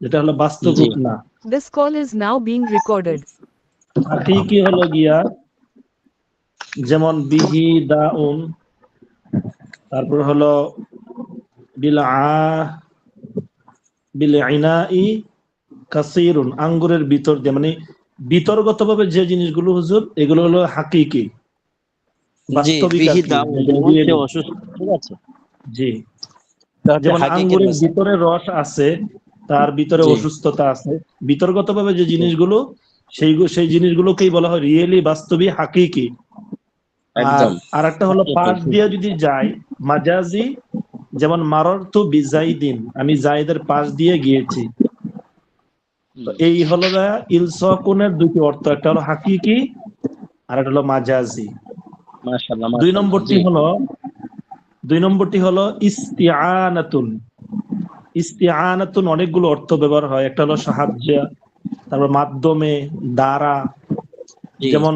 যেটা হলো বাস্তব জি রূপ না। This call is now being recorded. হাকিকি হলো গিয়া যেমন বিহি দাউন, তারপর হলো বিল ইনাই কাসিরুন, আঙ্গুরের ভিতর দিয়ে, মানে বিতর্গতভাবে যে জিনিসগুলো হুজুর এগুলো হলো হাকিকি, জি, বাস্তবিক আর বিহি কি, দাউন যেগুলো যেমন সে রিয়েলি। অসুস্থ, ঠিক আছে, জি, এটা হচ্ছে যেমন হাকিকের আঙ্গুরের মেসেজ। ভিতরে রস আছে, তার ভিতরে জি অসুস্থতা আছে, বিতর্গতভাবে যে জি, জিনিসগুলো সেই জিনিসগুলোকেই বলা হয় রিয়েলি, বাস্তবিক, হাকিকি। আর একদম। আরেকটা হলো পাশ দিয়ে যদি যায় মাজাজি, যেমন মাররতু বিজাইদিন, আমি জাইদের পাশ দিয়ে গিয়েছি। তো এই হলো ইলসাকুনের দুটি অর্থ, একটা হলো হাকিকি আর একটা হলো মাজাজি। মাশাআল্লাহ দুই মাশাআল্লাহ। নম্বরটি জি হলো ইস্তিআনাতুন। ইস্তিআনাতুন অনেকগুলো অর্থ ব্যবহার হয়, একটা হলো সাহায্য, তারপর মাধ্যমে, দ্বারা। জি যেমন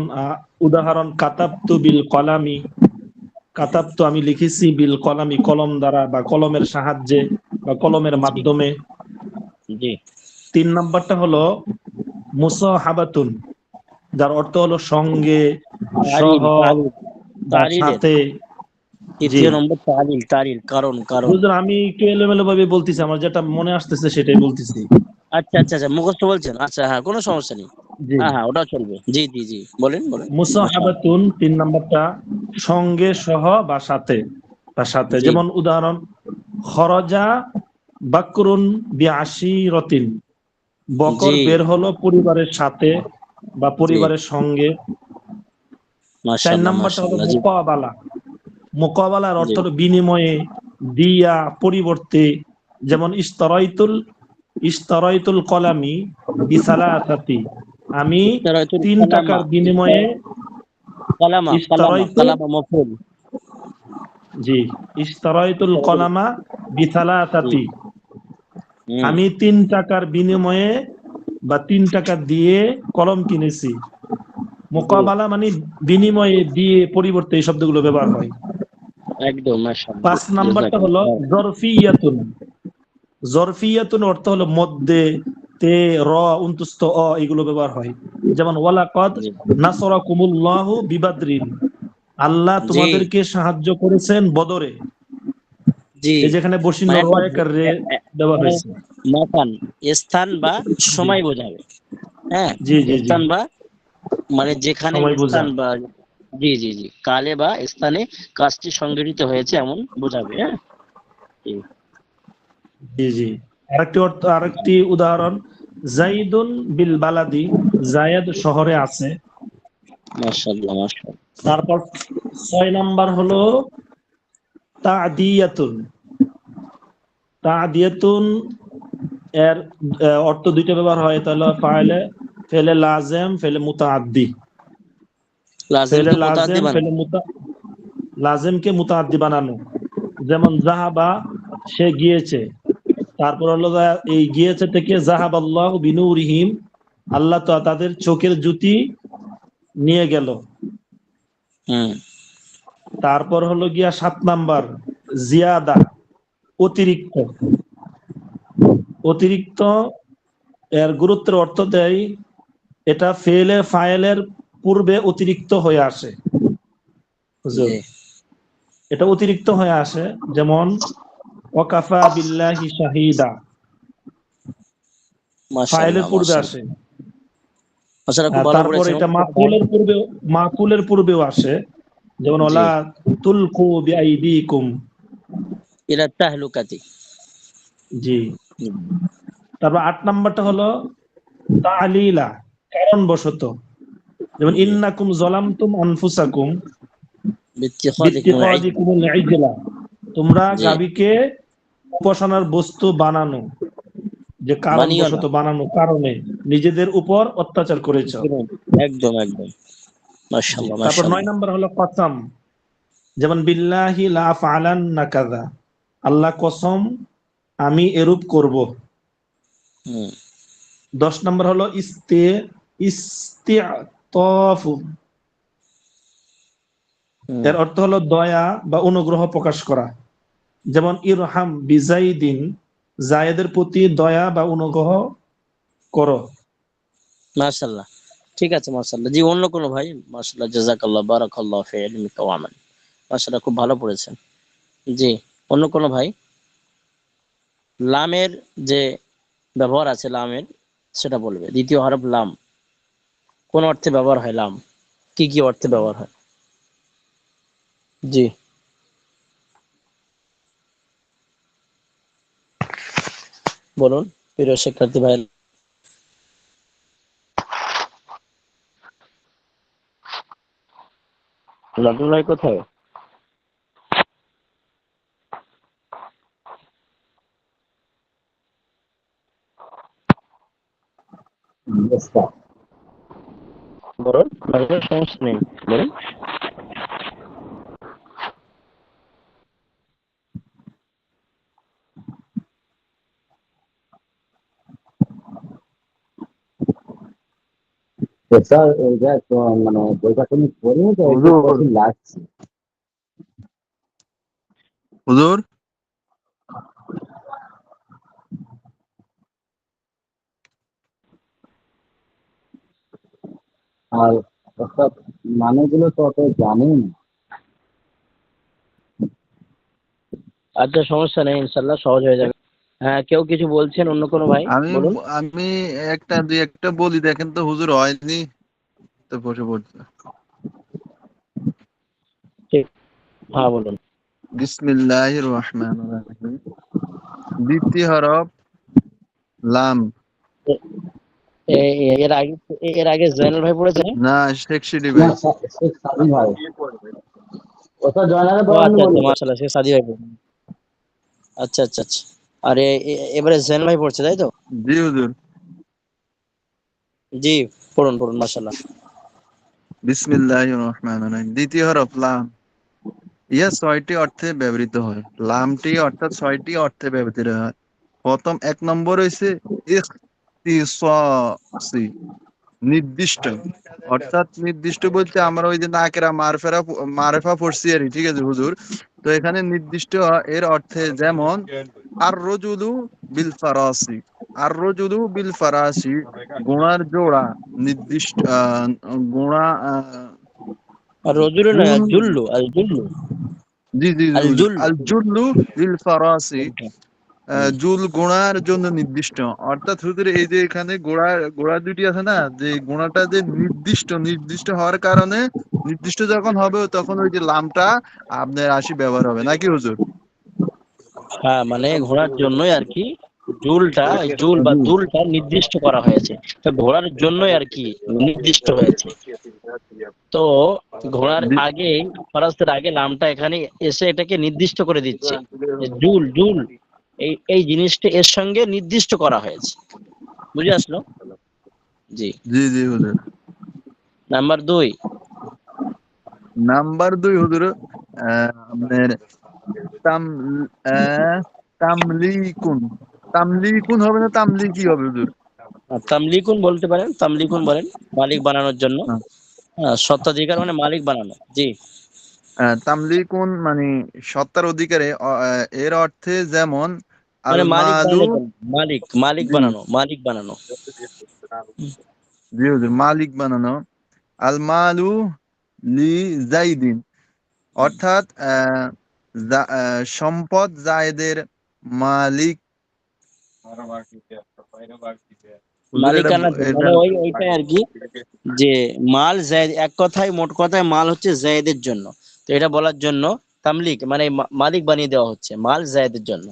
উদাহরণ কাতাবতু বিল কলামি, কাতাবতু আমি লিখেছি, বিল কলামি কলম দ্বারা বা কলমের সাহায্যে বা কলমের জি মাধ্যমে। জি, 3 নাম্বারটা হলো মুসাহাবাতুন, যার অর্থ হলো সঙ্গে, সহ তারিল তারিল বা তারিলের সাথে। জি তৃতীয় নম্বর তারিল তারিল, কারণ কারণ। হুজুর, আমি একটু এলোমেলো ভাবে বলতেছি, আমার যেটা মনে আসতেছে সেটাই বলতেছি। আচ্ছা আচ্ছা আচ্ছা, মুখস্থ বলছেন, আচ্ছা হ্যাঁ, কোনো সমস্যা নেই। জি, হ্যাঁ হ্যাঁ, ওটা চলবে। জি জি জি, বলেন বলেন। মাশাআল্লাহ। মুসাহাবাতুন 3 নাম্বারটা সঙ্গে, সহ বা সাথে বা সাথে। জি যেমন উদাহরণ খরজা বাকরুন বিআশিরাতিন, বকর জি, বের হলো পরিবারের সাথে বা জি, পরিবারের সঙ্গে। 4 মাশাআল্লাহ নাম্বারটা হলো মাশাআল্লাহ। জি মুকাবালা। মুকাবালার অর্থ জি, হলো বিনিময়ে, দিয়া, পরিবর্তে। যেমন ইশতারাইতুল কলামি বিসালাসাতি, আমি ইশতারাতুল 3 কালামা, টাকার বিনিময়ে কালামা কালামা ইশতারাইতু, কালামা মফউল। জি, ইশতারাইতুল ইশতারাতুল, কলামা জি, বিসালাসাতি, হুম, আমি 3 টাকার বিনিময়ে বা 3 টাকা দিয়ে কলম কিনেছি। জি, মোকাবালা মানে বিনিময়ে, দিয়ে, পরিবর্তে, এই শব্দগুলো ব্যবহার হয়। একদম মাশাআল্লাহ। 5 নাম্বারটা হলো জাযাকাল্লাহ। জরফিয়াতুন। জরফিয়াতুন অর্থ হলো মধ্যে, তে, র, উন্তস্ত, এগুলো ব্যবহার হয়। যেমন ওয়ালাকাদ জি নাসরাকুমুল্লাহু বিবাদরিন, আল্লাহ জি তোমাদেরকে সাহায্য করেছেন বদরে। জি, এই যেখানে বসিন্ন মানে র একটা একার রে দেওয়া মানে হয়েছে। মাকান, স্থান বা জি সময় বোঝাবে। হ্যাঁ, জি জি জি, স্থান বা মানে যেখানে সময় স্থান বোঝায়। বা, জি জি জি, কালে বা স্থানে কাজটি সংঘটিত হয়েছে এমন বোঝাবে। হ্যাঁ, জি, জি জি, আরেকটি উদাহরণ জাইদুন বিল বালাদি, জায়েদ শহরে আছে। মাশাআল্লাহ মাশাআল্লাহ। তারপর 6 নাম্বার হলো তাদিয়াতুন। তাদিয়াতুন এর অর্থ দুইটা ব্যবহার হয়, তাহলে ফেলে লাজেম, ফেলে মুতাআদ্দি। ফেলে লাজিমকে মুতাআদ্দি লাজেম, বানান। লাজেমকে মুতাআদ্দি বানানো। যেমন জাহাবা, সে গিয়েছে। তারপর হলো এই গিয়েছে থেকে জাহাবাল্লাহু বিনুরিহিম, আল্লাহ তো তাদের চোখের জ্যোতি নিয়ে গেল। হুম, তারপর হলো গিয়া 7 নাম্বার জিয়াদা, অতিরিক্ত। অতিরিক্ত এর গুরুত্বের অর্থ দেয়, এটা ফেলে ফাইলের পূর্বে অতিরিক্ত হয়ে আসে। হুজুর, জি, এটা অতিরিক্ত হয়ে আসে। যেমন ওয়াকাফা বিল্লাহি শাহিদা, ফাইলের মাশাআল্লাহ পূর্বে আসে। মাশাআল্লাহ। মাশাআল্লাহ, খুব ভালো তারপর বলেছেন। এটা মাকুলের পূর্বেও আসে। যেমন জি, ওয়ালা তুলকু বিআইদিকুম। ইলা তাহলুকাতি। জি, তারপর 8 নাম্বারটা হলো তাআলিলা, কারণবশত। যেমন জি, ইন্নাকুম যালামতুম আনফুসাকুম বিত্তিখাদিকুম ইজলা। বিত্তিখাদিকুমুল ইজলা, তোমরা জি, গাভীকে উপাসনার বস্তু বানানো, যে মানিও না। কারণবশত বানানো কারণে নিজেদের উপর অত্যাচার করেছ। একদম একদম, জি, মাশাআল্লাহ তারপর 9 মাশাআল্লাহ। নাম্বার হলো কসম। যেমন বিল্লাহি লা ফাআলান্না কাযা, আল্লাহ কসম আমি এরূপ করব। হুম, 10 নম্বর হলো ইস্তিআতাফু, হুম, এর অর্থ হলো দয়া বা অনুগ্রহ প্রকাশ করা। যেমন ইরহাম বিজাইদিন, জায়েদের প্রতি দয়া বা অনুগ্রহ করো। মাশাআল্লাহ, ঠিক আছে মাশাআল্লাহ। জি, অন্য কোনো ভাই? মাশাআল্লাহ, জাযাকাল্লাহ, বারাকাল্লাহু ফি ইলমিকা ওয়া আমাল। মাশাআল্লাহ, খুব ভালো পড়েছেন। জি, অন্য কোনো ভাই? লামের যে ব্যবহার আছে, লামের সেটা বলবে। দ্বিতীয় হরফ লাম, কোন অর্থে ব্যবহার হয় লাম? কি কি অর্থে ব্যবহার হয়? জি, বলুন প্রিয় শিক্ষার্থী ভাই। লাটুল ভাই কোথায়? বলুন, সমস্যা নেই, বলুন। স্যার এটা তো মানে বইটা তুমি পড়ে তো একটু হুজুর কঠিন লাগছে। হুজুর আর অর্থাৎ মানেগুলো তো অত জানি না। আচ্ছা, সমস্যা নেই, ইনশাল্লাহ সহজ হয়ে যাবে। হ্যাঁ, কেউ কিছু বলছেন? অন্য কোনো ভাই আমি বলুন। আমি একটা দুই একটা বলি, দেখেন তো হুজুর হয়নি তো বসে পড়ছে। ঠিক, হ্যাঁ বলুন। বিসমিল্লাহির রহমানির রহিম। দ্বিতীয় হরফ লাম। এ- এর আগে এর আগে জয়নাল ভাই পড়েছেন? না, শেখ সিডি না ভাই। শেখ সাদি ভাই ওটা জয়নালে ও পড়াননি আচ্ছা আচ্ছা, বললো। মাশাআল্লাহ, সে সাদি ভাই পড়েছেন। আচ্ছা আচ্ছা আচ্ছা। আর এবারে জয়নাল ভাই পড়ছে, তাই তো? জি হুজুর। জি, পড়ুন পড়ুন, মাশাআল্লাহ। বিসমিল্লাহির রহমানির রহিম। দ্বিতীয় হরফ লাম। ইহা ৬টি অর্থে ব্যবহৃত হয়। লামটি অর্থাৎ ৬টি অর্থে ব্যবহৃত হয়। প্রথম এক নম্বর হইছে ইখতিসাসি, নির্দিষ্ট। অর্থাৎ নির্দিষ্ট বলতে আমরা ওই যে নাকেরা মারেফা পড়ছি আর কি, ঠিক আছে হুজুর। তো এখানে নির্দিষ্ট এর অর্থে যেমন আর রজুলু বিল ফারাসি, আর রজুলু বিল ফারাসি, ঘোড়ার জোড়া নির্দিষ্ট ঘোড়া আর রজুলু নয়, কোন, আর জুল্লু, আল জুল্লু, জি জি জি আল হুজুর, জুল্লু। আল জুল্লু বিল ফারাসি, হুম। জুল ঘোড়ার জন্য নির্দিষ্ট। অর্থাৎ হুজুর এই যে এখানে ঘোড়া ঘোড়া দুটি আছে না, যে ঘোড়াটা যে নির্দিষ্ট নির্দিষ্ট হওয়ার কারণে, নির্দিষ্ট যখন হবে তখন ওই যে লামটা আপনার রাশি ব্যবহার হবে নাকি হুজুর? হ্যাঁ, মানে ঘোড়ার জন্যই আর কি জুলটা, জুল বা জি দুলটা নির্দিষ্ট করা হয়েছে। তো ঘোড়ার জন্যই আর কি নির্দিষ্ট হয়েছে। তো ঘোড়ার জি আগে, ফরাসের আগে লামটা এখানে এসে এটাকে নির্দিষ্ট করে দিচ্ছে যে জুল, জুল, এই জিনিসটা এর সঙ্গে নির্দিষ্ট করা হয়েছে। বুঝে আসলো? জি। জি জি হুজুর। নাম্বার 2। নাম্বার 2 হুজুর, আপনার তাম আহ, তামলিকুন। তামলিকুন হবে না তামলিকি হবে হুজুর? তামলিকুন বলতে পারেন, তামলিকুন বলেন, মালিক বানানোর জন্য। স্বত্বাধিকার মানে মালিক বানানো। জি, তামলিকুন মানে সত্তার অধিকারে, এর অর্থে যেমন আল মানে মালিক মালু। বানানোর জন্য, মালিক, মালিক জি বানানো, মালিক বানানো। জি হুজুর, মালিক বানানো। আল মালু লি জাইদিন, অর্থাৎ সম্পদ জায়েদের মালিক। হুজুর এটা মালিকানার জন্য এটা মানে ওইটাই আর কি, যে মাল জায়েদ, এক কথায় মোট কথায় মাল হচ্ছে জায়েদের জন্য। তো এটা বলার জন্য তামলিক মানে মালিক বানিয়ে দেওয়া হচ্ছে মাল জায়েদের জন্য।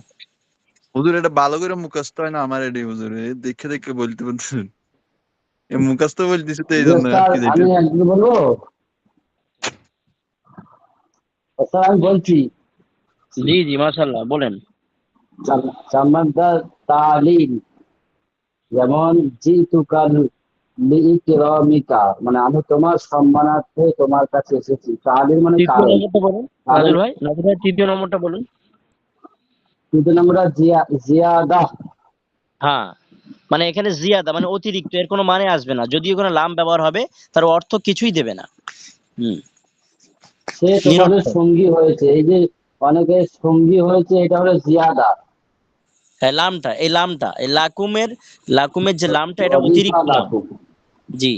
হুজুর এটা ভালো করে মুখস্থ হয় না আমার, এটি হুজুর দেখে দেখে বলতে বলতেছেন, মুখস্থ বলতেছি তো এই যে জন্য আর স্যার কি যেটা। আমি একদিন বলবো। স্যার আমি বলছি জি জি, মাশাআল্লাহ, বলেন। চামাদার তালিম, যেমন জিতুকাল লিইকরামিকা, মানে আমি তোমার সম্মানার্থে তোমার কাছে এসেছি। তালিম মানে তৃতীয় কারণ। নম্বরটা বলুন, কারণ নাজির ভাই, নাজির ভাই, তৃতীয় নম্বরটা বলুন। কিন্তু আমরা জিয়াদা। হ্যাঁ, মানে এখানে জিয়াদা মানে অতিরিক্ত, এর কোনো মানে আসবে না। যদি কোনো লাম ব্যবহার হবে তার অর্থ কিছুই দেবে না। হুম, সে তোমাদের নিরর্থক। সঙ্গী হয়েছে, এই যে অনেকের সঙ্গী হয়েছে, এটা হলো জিয়াদা। হ্যাঁ লামটা, এই লাকুমের যে লামটা এটা রদিফা অতিরিক্ত নাম। লাকুম। জি,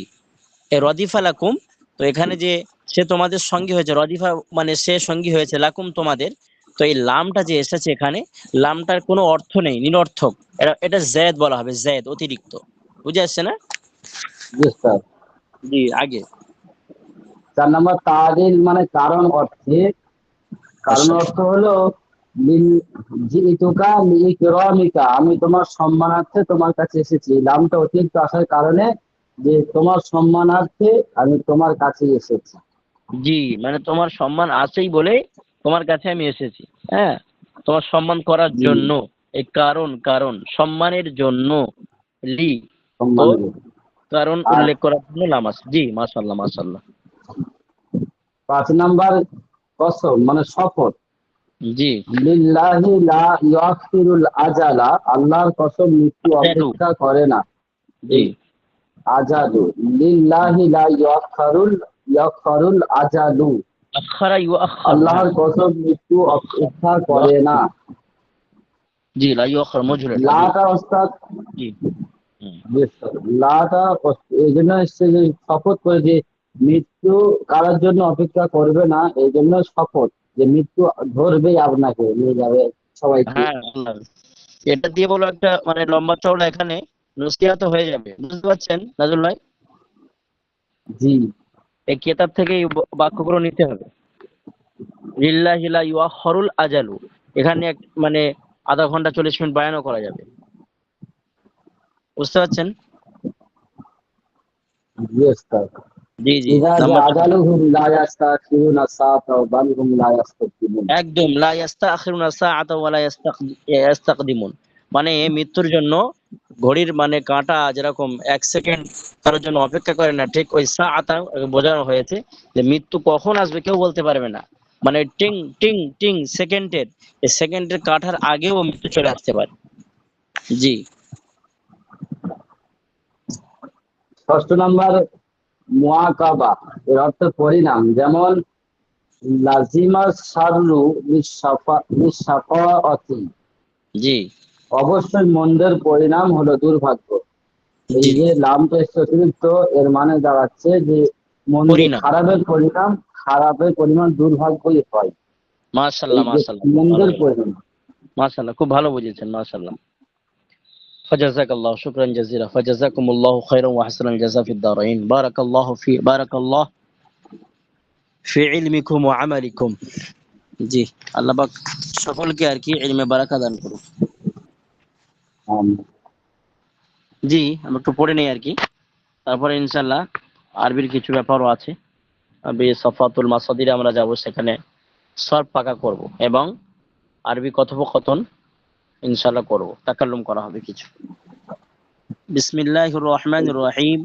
এই রদিফা লাকুম, তো এখানে যে সে তোমাদের সঙ্গী হয়েছে, রদিফা মানে সে সঙ্গী হয়েছে, লাকুম তোমাদের। তো এই লামটা যে এসেছে এখানে, লামটার কোনো অর্থ নেই, নিরর্থক। এটা জেদ বলা হবে, জেদ, অতিরিক্ত। বুঝে আসছে না? জি স্যার। জি, আগে 4 নম্বর তাজিল মানে কারণ অর্থে। কারণ আচ্ছা। অর্থ হলো লিল জিইতুকা লিইকরামিকা, আমি তোমার সম্মানার্থে তোমার কাছে এসেছি। লামটা অতিরিক্ত আসার কারণে যে তোমার সম্মানার্থে আমি তোমার কাছে এসেছি। জি, মানে তোমার সম্মান আছেই বলে তোমার কাছে আমি এসেছি। হ্যাঁ, তোমার সম্মান করার জি, জন্য। এই কারণ সম্মানের জন্য। লি, তো সম্মানের। কারণ আর উল্লেখ করার জন্য লাম আছে। জি, মাশাআল্লাহ মাশাআল্লাহ। 5 নাম্বার কসম মানে শপথ। জি, লিল্লাহি লা ইউআখিরুল আজালা, আল্লাহর কসম মৃত্যু জাদু। অপেক্ষা করে না। জি, এই আজালু, লিল্লাহি লা ইউআখারুল আজালু, আখারা ইউআখার, হ্যাঁ। আল্লাহর কসম মৃত্যু অপেক্ষা করে না। জি, লা ইউআখার মজহুর এটা। জি, লাটা ওস্তাদ, জি, হুম। লাটা এই জন্য এসছে যে শপথ করে যে মৃত্যু কারোর জন্য অপেক্ষা করবে না, এই জন্য শপথ যে মৃত্যু ধরবেই, আপনাকে নিয়ে যাবে সবাইকে। হ্যাঁ, আল্লাহ। এটা দিয়ে বলো একটা মানে লম্বা চওড়া এখানে নসিহত হয়ে যাবে, বুঝতে পারছেন নাজুল ভাই? জি, এই কিতাব থেকে এই বাক্যগুলো নিতে হবে। লিল্লাহি লা ইউআখারুল আজালু, এখানে মানে আধা ঘন্টা 40 মিনিট বয়ানও করা যাবে, বুঝতে পারছেন? জি ওস্তাদ। জি, জি, ইযা নাম্বার 4। জাআজালুহুম লা ইস্তাখিরুনা সাআতা বাল হুম লা ইস্তাকদিমুন। একদম লা ইস্তাখিরুনা সাআতা ওয়া লা ইস্তাকদিমুন, মানে মৃত্যুর জন্য ঘড়ির মানে কাঁটা যেরকম 1 সেকেন্ড কারোর জন্য অপেক্ষা করে না, ঠিক ওই সাআতা বোঝানো হয়েছে যে মৃত্যু কখন আসবে কেউ বলতে পারবে না। মানে টিং টিং টিং সেকেন্ডের, এই সেকেন্ডের কাঁটার আগেও মৃত্যু চলে আসতে পারে। জি, 6 নাম্বার মুআকাবা, এর অর্থ পরিণাম। যেমন লাজিমা শাররু লিশাফাআতি, জি, অবশ্যই মন্দের পরিণাম হলো দুর্ভাগ্য। এই জি, যে লামটা এসছে অতিরিক্ত, এর মানে দাঁড়াচ্ছে যে মন্দের পরিণাম। খারাপের পরিণাম দুর্ভাগ্যই হয়। এই মাশাআল্লাহ যে মাশাআল্লাহ, খুব ভালো মন্দের বলেছেন। পরিণাম। মাশাআল্লাহ, খুব ভালো বুঝেছেন, মাশাআল্লাহ। ফাজাযাকাল্লাহু শুকরান জাযীলা, ফাজাযাকুমুল্লাহু খায়রান ওয়া আহসানাল জাযা ফিদ দারাইন। বারাকাল্লাহু ফি ইলমিকুম ওয়া আমালিকুম। জি, আল্লাহ পাক সকলকে আর কি ইলমে বারাকা দান করুন। আম, জি, আমরা একটু পড়ে নেই আর কি, তারপরে ইনশাআল্লাহ আরবির কিছু ব্যাপারও আছে। আরবি সাফাতুল মাসাদিরে আমরা যাব, সেখানে সর্ব পাকা করব এবং আরবি কথোপকথন ইনশাআল্লাহ করব, তাকাল্লুম করা হবে কিছু। বিসমিল্লাহির রহমানির রহিম।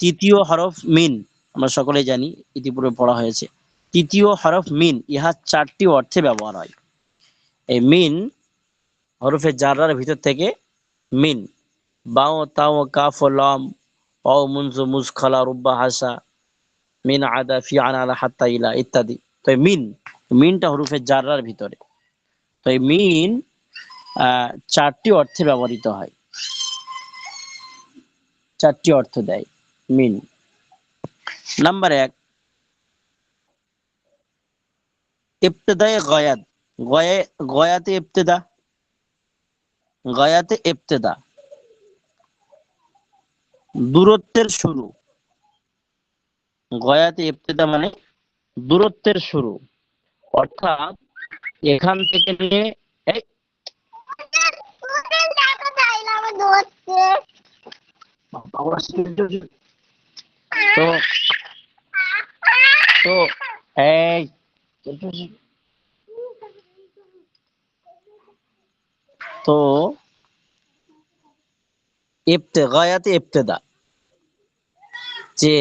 তৃতীয় হরফ মিন, আমরা সকলেই জানি, ইতিপূর্বে পড়া হয়েছে। তৃতীয় হরফ মিন, ইহা 4টি অর্থে ব্যবহার হয়। এই মিন হরফে জাররার ভিতর থেকে মিন, বাও তাও কাফ লাম অ মুনজু মুজখালা রুব্বা হাসা মিন আদা ফি আনালা হাত্তা ইলা ইত্যাদি। তো এই মিনটা হরফে জাররার ভিতরে। তো এই মিন 4টি অর্থে ব্যবহৃত হয়, 4টি অর্থ দেয় মিন। নাম্বার 1, ইবতেদায়ে গয়াত। গয়াতে ইবতেদা, গয়াতে ইবতেদা, দূরত্বের শুরু। গয়াতে ইবতেদা মানে দূরত্বের শুরু, অর্থাৎ এখান থেকে নিয়ে এই তো তো এই তো গয়াতে ইবতেদা যে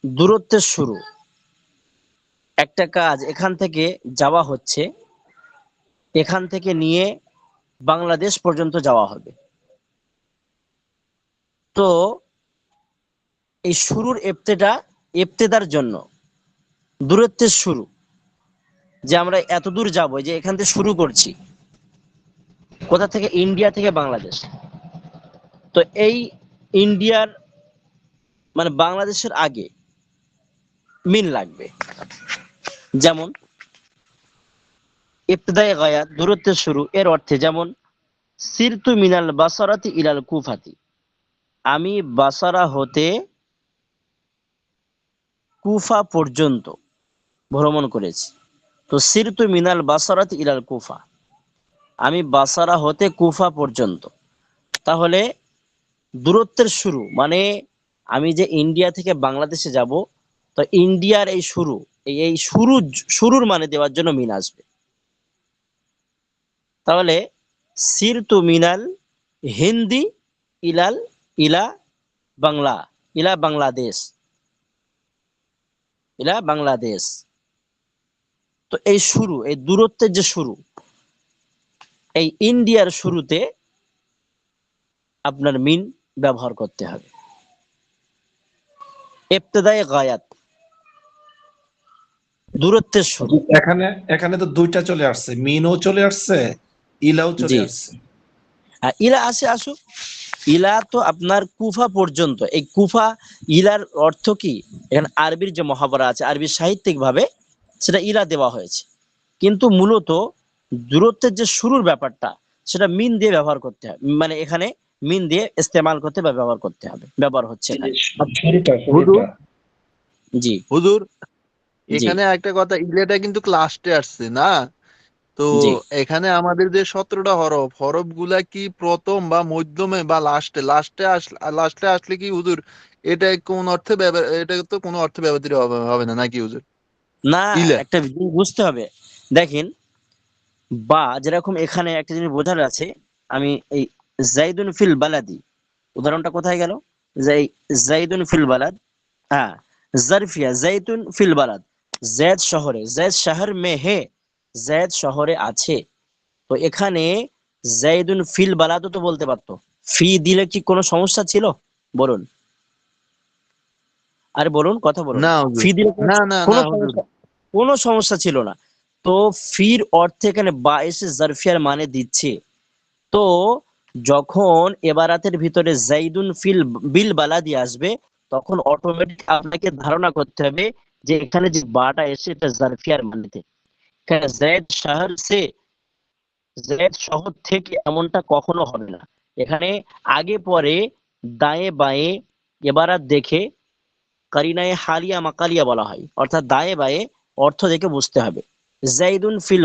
দূরত্বের শুরু, একটা কাজ এখান থেকে যাওয়া হচ্ছে, এখান থেকে নিয়ে বাংলাদেশ পর্যন্ত যাওয়া হবে। তো এই শুরুর ইবতেদার জন্য, দূরত্বের শুরু, যে আমরা এত দূর যাব, যে এখান থেকে শুরু করছি, কোথা থেকে? ইন্ডিয়া থেকে বাংলাদেশ। তো এই ইন্ডিয়ার মানে বাংলাদেশের আগে মিন লাগবে। যেমন ইবতিদায়ে গায়াত, দূরত্বের শুরু, এর অর্থে যেমন সিরতু মিনাল বাসারাতি ইলাল কুফাতি, আমি বাসারা হতে কুফা পর্যন্ত ভ্রমণ করেছি। তো সিরতু মিনাল বাসারাতি ইলাল কুফা, আমি বাসারা হতে কুফা পর্যন্ত। তাহলে দূরত্বের শুরু মানে আমি যে ইন্ডিয়া থেকে বাংলাদেশে যাব, তো ইন্ডিয়ার এই শুরু, এই শুরুর মানে দেওয়ার জন্য মিন আসবে। তাহলে সিরতু মিনাল হিন্দি ইলা বাংলা, ইলা বাংলাদেশ, ইলা বাংলাদেশ। তো এই শুরু, এই দূরত্বের যে শুরু, এই ইন্ডিয়ার শুরুতে আপনার মিন ব্যবহার করতে হবে। ইবতিদায়ে গায়াত, দূরত্বের শুরু। এখানে এখানে তো দুইটা চলে আসছে, মিনও চলে আসছে, ইলাও চলে জি। আসছে। ইলা আসুক। ইলা তো আপনার কুফা পর্যন্ত। এই কুফা, ইলার অর্থ কি? এখানে আরবির যে মহাবরা আছে, আরবি সাহিত্যিক ভাবে সেটা ইলা দেওয়া হয়েছে, কিন্তু মূলত দূরত্বের যে শুরুর ব্যাপারটা সেটা মিন দিয়ে ব্যবহার করতে হবে, মানে এখানে মিন দিয়ে ইস্তেমাল করতে বা ব্যবহার করতে হবে, ব্যবহার হচ্ছে এখানে। শুরুটা হুজুর, জি হুজুর জি এখানে একটা কথা, ইলেটা কিন্তু লাস্টে আসছে না? তো জি। এখানে আমাদের যে 17টা হরফ গুলা কি প্রথম বা মধ্যমে বা লাস্টে আসলে কি হুজুর এটা কোন অর্থে এটা তো কোনো অর্থে ব্যবহৃত হবে না নাকি হুজুর? না, ইলা। একটা জিনিস বুঝতে হবে। দেখেন, বা যেরকম এখানে একটা জিনিস বোঝার আছে, আমি এই জাইদুন ফিল বালাদি উদাহরণটা কোথায় গেল? যাই, জাইদুন ফিল বালাদ, হ্যাঁ, জারফিয়া জাইতুন ফিল বালাদ, জেদ শহরে, জেদ শহর মে হে, জেদ শহরে আছে। তো এখানে জাইদুন ফিল বালাদও তো বলতে পারতো, ফি দিলে কি কোনো সমস্যা ছিল? বলুন, আরে বলুন, কথা বলুন। না হুজুর, ফি দিলে না কোনো হুজুর। সমস্যা, কোনো সমস্যা ছিল না। তো ফির অর্থে এখানে বা এসে জারফিয়ার মানে দিচ্ছে। তো যখন এবারাতের ভিতরে জাইদুন ফিল বিল বালাদি আসবে, তখন অটোমেটিক আপনাকে ধারণা করতে হবে যে এখানে যে বাটা এসে এটা জারফিয়ার মানেতে। এখানে জায়দ শহর সে, জায়দ শহর থেকে এমনটা কখনো হবে না। এখানে আগে পরে দায়ে বায়ে এবারাত দেখে কারিনায়ে হালিয়া মাকালিয়া বলা হয়, অর্থাৎ দায়ে বায়ে অর্থ দেখে বুঝতে হবে। জাইদুন ফিল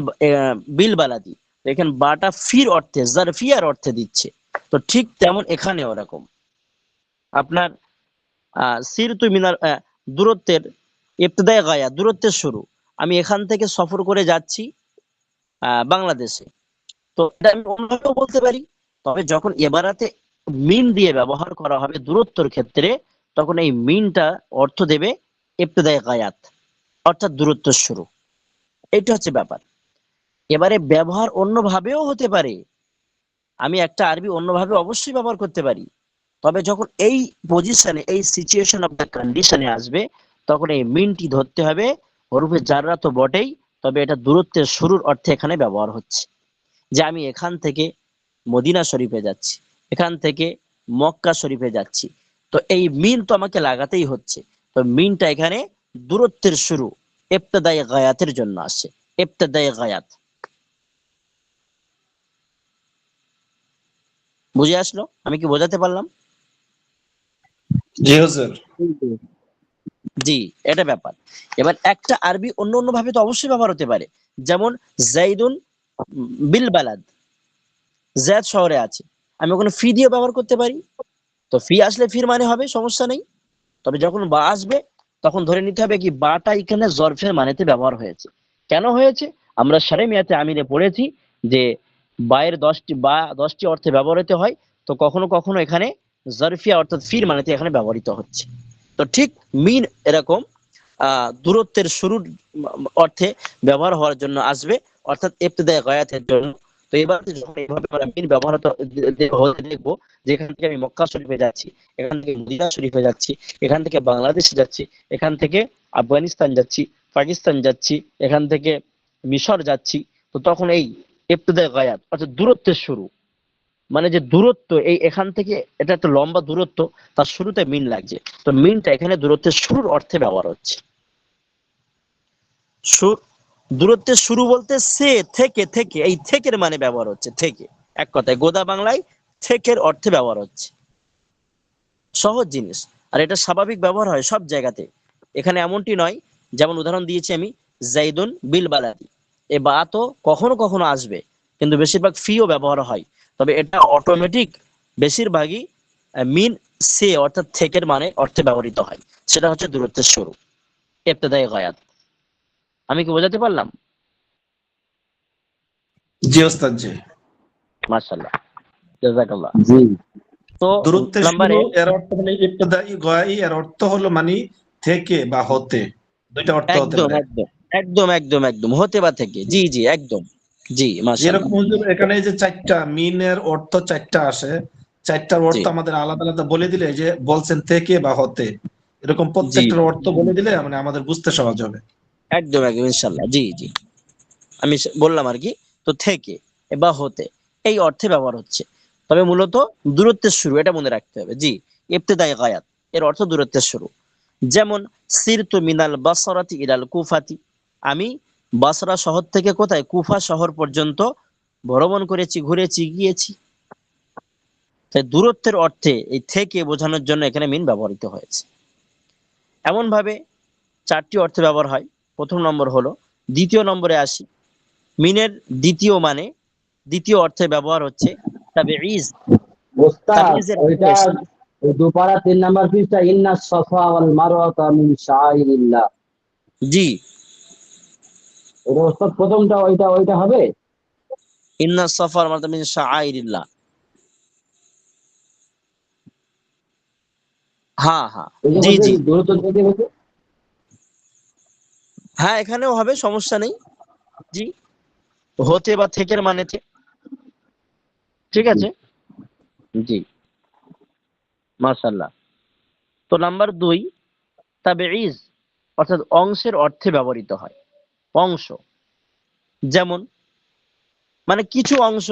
বিল বালাদি, তো এখানে বাটা ফির অর্থে, জারফিয়ার অর্থে দিচ্ছে। তো ঠিক তেমন এখানে ওরকম আপনার সিরতু মিনার দূরত্বের, ইবতিদায়ে গায়া, দূরত্বের শুরু। আমি এখান থেকে সফর করে যাচ্ছি বাংলাদেশে। তো এটা আমি অন্যভাবেও বলতে পারি। তবে যখন এবারাতে মিন দিয়ে ব্যবহার করা হবে দূরত্বের ক্ষেত্রে, তখন এই মিনটা অর্থ দেবে ইবতিদায়ে গায়াত, অর্থাৎ দূরত্বের শুরু। এটা হচ্ছে ব্যাপার। এবারে ব্যবহার অন্যভাবেও হতে পারে, আমি একটা আরবি অন্যভাবে অবশ্যই ব্যবহার করতে পারি। তবে যখন এই পজিশনে, এই সিচুয়েশন অফ দ্য কন্ডিশনে আসবে, তখন এই মিনটি ধরতে হবে। হরফে জাররা তো বটেই, তবে এটা দূরত্বের শুরুর অর্থে এখানে ব্যবহার হচ্ছে। যে আমি এখান থেকে মদিনা শরীফে যাচ্ছি, এখান থেকে মক্কা শরীফে যাচ্ছি, তো এই মিন তো আমাকে লাগাতেই হচ্ছে। তো মিনটা এখানে দূরত্বের শুরু, ইবতিদায়ে গায়াতের জন্য আসে। ইবতিদায়ে গায়াত বুঝে আসলো? আমি কি বোঝাতে পারলাম? জি হুজুর। জি, এটা ব্যাপার। এবার একটা আরবি অন্য অন্য ভাবে তো অবশ্যই ব্যবহার হতে পারে। যেমন জাইদুন বিল বালাদ, জায়দ শহরে আছে, আমি ওখানে ফি দিয়ে ব্যবহার করতে পারি। তো ফি আসলে ফির মানে হবে, সমস্যা নেই। তবে যখন বা আসবে, তখন ধরে নিতে হবে কি বাটা এখানে জরফের মানেতে ব্যবহার হয়েছে। কেন হয়েছে? আমরা শারঈয়াতে আমিরে পড়েছি যে বায়ের 10টি অর্থে ব্যবহৃত হয়। তো কখনো কখনো এখানে জরফিয়া অর্থাৎ ফির মানেতে এখানে ব্যবহৃত হচ্ছে। তো ঠিক মিন এরকম দূরত্বের শুরুর অর্থে ব্যবহার হওয়ার জন্য আসবে, অর্থাৎ ইবতিদায়ে গায়াতের জন্য। তো এবার যখন এইভাবে আমরা মিন ব্যবহার হতে দেখবো, যেখান থেকে আমি মক্কা শরীফে যাচ্ছি, এখান থেকে মদিনা শরীফে যাচ্ছি, এখান থেকে বাংলাদেশে যাচ্ছি, এখান থেকে আফগানিস্তান যাচ্ছি, পাকিস্তান যাচ্ছি, এখান থেকে মিশর যাচ্ছি, তো তখন এই ইবতিদাই গায়াত অর্থাৎ দূরত্বের শুরু, মানে যে দূরত্ব এই এখান থেকে এটা একটা লম্বা দূরত্ব, তার শুরুতে মিন লাগছে, তো মিনটা এখানে দূরত্বের শুরুর অর্থে ব্যবহার হচ্ছে। দূরত্বের শুরু বলতে সে থেকে, থেকে এই থেকের মানে ব্যবহার হচ্ছে, থেকে এক কথায় গোদা বাংলায় থেকের অর্থে ব্যবহার হচ্ছে। সহজ জিনিস, আর এটা স্বাভাবিক ব্যবহার হয় সব জায়গাতে, এখানে এমনটি নয়। যেমন উদাহরণ দিয়েছি আমি, জাইদুন বিল বালাদি, এ বা তো কখনো কখনো আসবে, কিন্তু বেশিরভাগ ফিও ব্যবহার হয়। তবে এটা অটোমেটিক বেশিরভাগই মিন সে অর্থাৎ থেকের মানে অর্থে ব্যবহৃত হয়, সেটা হচ্ছে দূরত্বের শুরু, ইবতিদাই গায়াত। আমি কি বোঝাতে পারলাম? জি ওস্তাদ জি। মাশাআল্লাহ, জাযাকাল্লাহ। জি। তো দূরত্বের নাম্বার শুরু 1, এর অর্থ মানে ইবতিদাই গায়াই, এর অর্থ হলো মানে থেকে বা হতে, দুইটা অর্থ হতে একদম পারে। একদম একদম একদম একদম হতে বা থেকে, জি জি একদম, জি মাশাআল্লাহ, যেরকম হুজুর এখানে এই যে চারটা মিনের অর্থ চারটা আসে, চারটার জি অর্থ আমাদের আলাদা আলাদা বলে দিলে, এই যে বলছেন থেকে বা হতে, এরকম জি প্রত্যেকটার অর্থ বলে দিলে মানে আমাদের বুঝতে সহজ হবে। একদম একদম ইনশাআল্লাহ, জি জি। আমি বললাম আর কি, তো থেকে বা হতে এই অর্থে ব্যবহার হচ্ছে, তবে মূলত দূরত্বের শুরু, এটা মনে রাখতে হবে। জি, ইবতিদাই গায়াত এর অর্থ দূরত্বের শুরু। যেমন সিরতু মিনাল বাসরাতি ইলাল কুফাতি, আমি বাসরা শহর থেকে কোথায়, কুফা শহর পর্যন্ত ভ্রমণ করেছি, ঘুরেছি, গিয়েছি। তাই দূরত্বের অর্থে এই থেকে বোঝানোর জন্য এখানে মিন ব্যবহৃত হয়েছে। এমন ভাবে 4টি অর্থে ব্যবহার হয়। প্রথম নম্বর হলো, দ্বিতীয় নম্বরে আসি, মিনের দ্বিতীয় মানে দ্বিতীয় অর্থে ব্যবহার হচ্ছে তাবিঈজ। ওস্তাদ তাবিঈজের অর্থ ওইটা এসে, ওই দুপারা 3 নাম্বার পৃষ্ঠা, ইন্না সাফা ওয়াল মারওয়াতা মিন শাআইরিল্লাহ। জি, এটা ওস্তাদ প্রথমটা, ওইটা ওইটা হবে। ইন্না সাফার মারওয়াতা মিন শাআইরিল্লাহ। হ্যাঁ হ্যাঁ, এই যে জি বলছে জি, দূরত্ব থেকে হচ্ছে। হ্যাঁ এখানেও হবে, সমস্যা নেই। জি, হতে বা থেকের মানেতে, ঠিক আছে, জি মাশাআল্লাহ। তো নাম্বার 2, তাবিঈজ অর্থাৎ অংশের অর্থে ব্যবহৃত হয়। অংশ, যেমন মানে কিছু অংশ,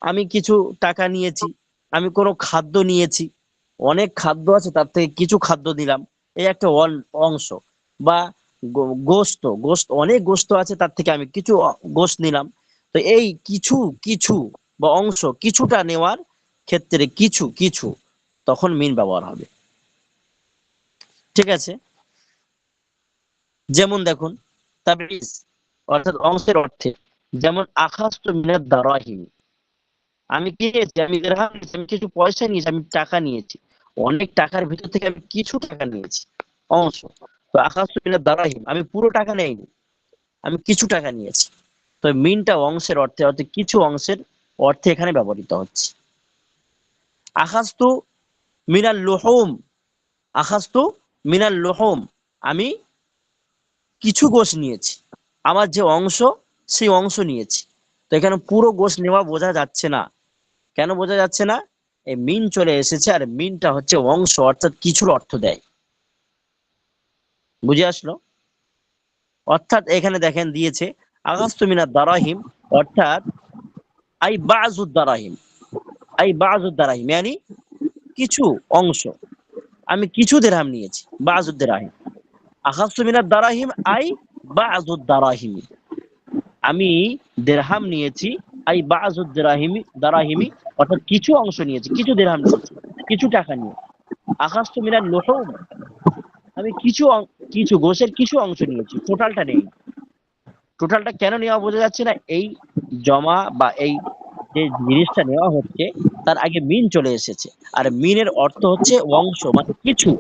আমি কিছু টাকা নিয়েছি, আমি কোনো খাদ্য নিয়েছি, অনেক খাদ্য আছে তার থেকে কিছু খাদ্য দিলাম, এই একটা অংশ। বা গোশত, গোশত অনেক গোশত আছে তার থেকে আমি কিছু গোশত নিলাম। তো এই কিছু কিছু বা অংশ, কিছুটা নেওয়ার ক্ষেত্রে কিছু কিছু, তখন মিন ব্যবহার হবে, ঠিক আছে। যেমন দেখুন, তাবিঈজ অর্থাৎ অংশের অর্থে, যেমন আখাযতু মিনাদ দারাহিম, আমি কি নিয়েছি, আমি দিরহাম নিয়েছি, আমি কিছু পয়সা নিয়েছি, আমি টাকা নিয়েছি, অনেক টাকার ভিতর থেকে আমি কিছু টাকা নিয়েছি, অংশ। তো আখাযতু মিনাদ দারাহিম, আমি পুরো টাকা নেইনি, আমি কিছু টাকা নিয়েছি। তো মিনটা অংশের অর্থে, অর্থাৎ কিছু অংশের অর্থে এখানে ব্যবহৃত হচ্ছে। আখাযতু মিনাল লুহুম, আখাযতু মিনাল লুহুম, আমি কিছু গোশত নিয়েছি, আমার যে অংশ সেই অংশ নিয়েছি। তো এখানে পুরো গোশত নেওয়া বোঝা যাচ্ছে না। কেন বোঝা যাচ্ছে না? এই মিন চলে এসেছে, আর মিনটা হচ্ছে অংশ অর্থাৎ কিছুর অর্থ দেয়। বুঝে আসলো? অর্থাৎ এখানে দেখেন দিয়েছে আগাস্তু মিনাদ দারাহিম, অর্থাৎ আই বাযুদ দারাহিম, আই বাযুদ দারাহিম মানে কিছু অংশ, আমি কিছু দিরহাম নিয়েছি, বাযুদ দিরহাম। আগাস্তু মিনাদ দারাহিম আই বাযুদ দারাহিম, আমি দিরহাম নিয়েছি, আই বাযুদ দিরহামি দারাহিমি, অর্থাৎ কিছু অংশ নিয়েছি, কিছু দিরহাম নিয়েছি, কিছু টাকা নিয়ে। আখাযতু মিনাল লুহুম, আমি কিছু গোশের কিছু অংশ নিয়েছি, টোটালটা নেই। টোটালটা কেন নেওয়া বোঝা যাচ্ছে না, এই জমা বা এই যে জিনিসটা নেওয়া হচ্ছে তার আগে মিন চলে এসেছে, আর মিনের অর্থ হচ্ছে অংশ মানে কিছু,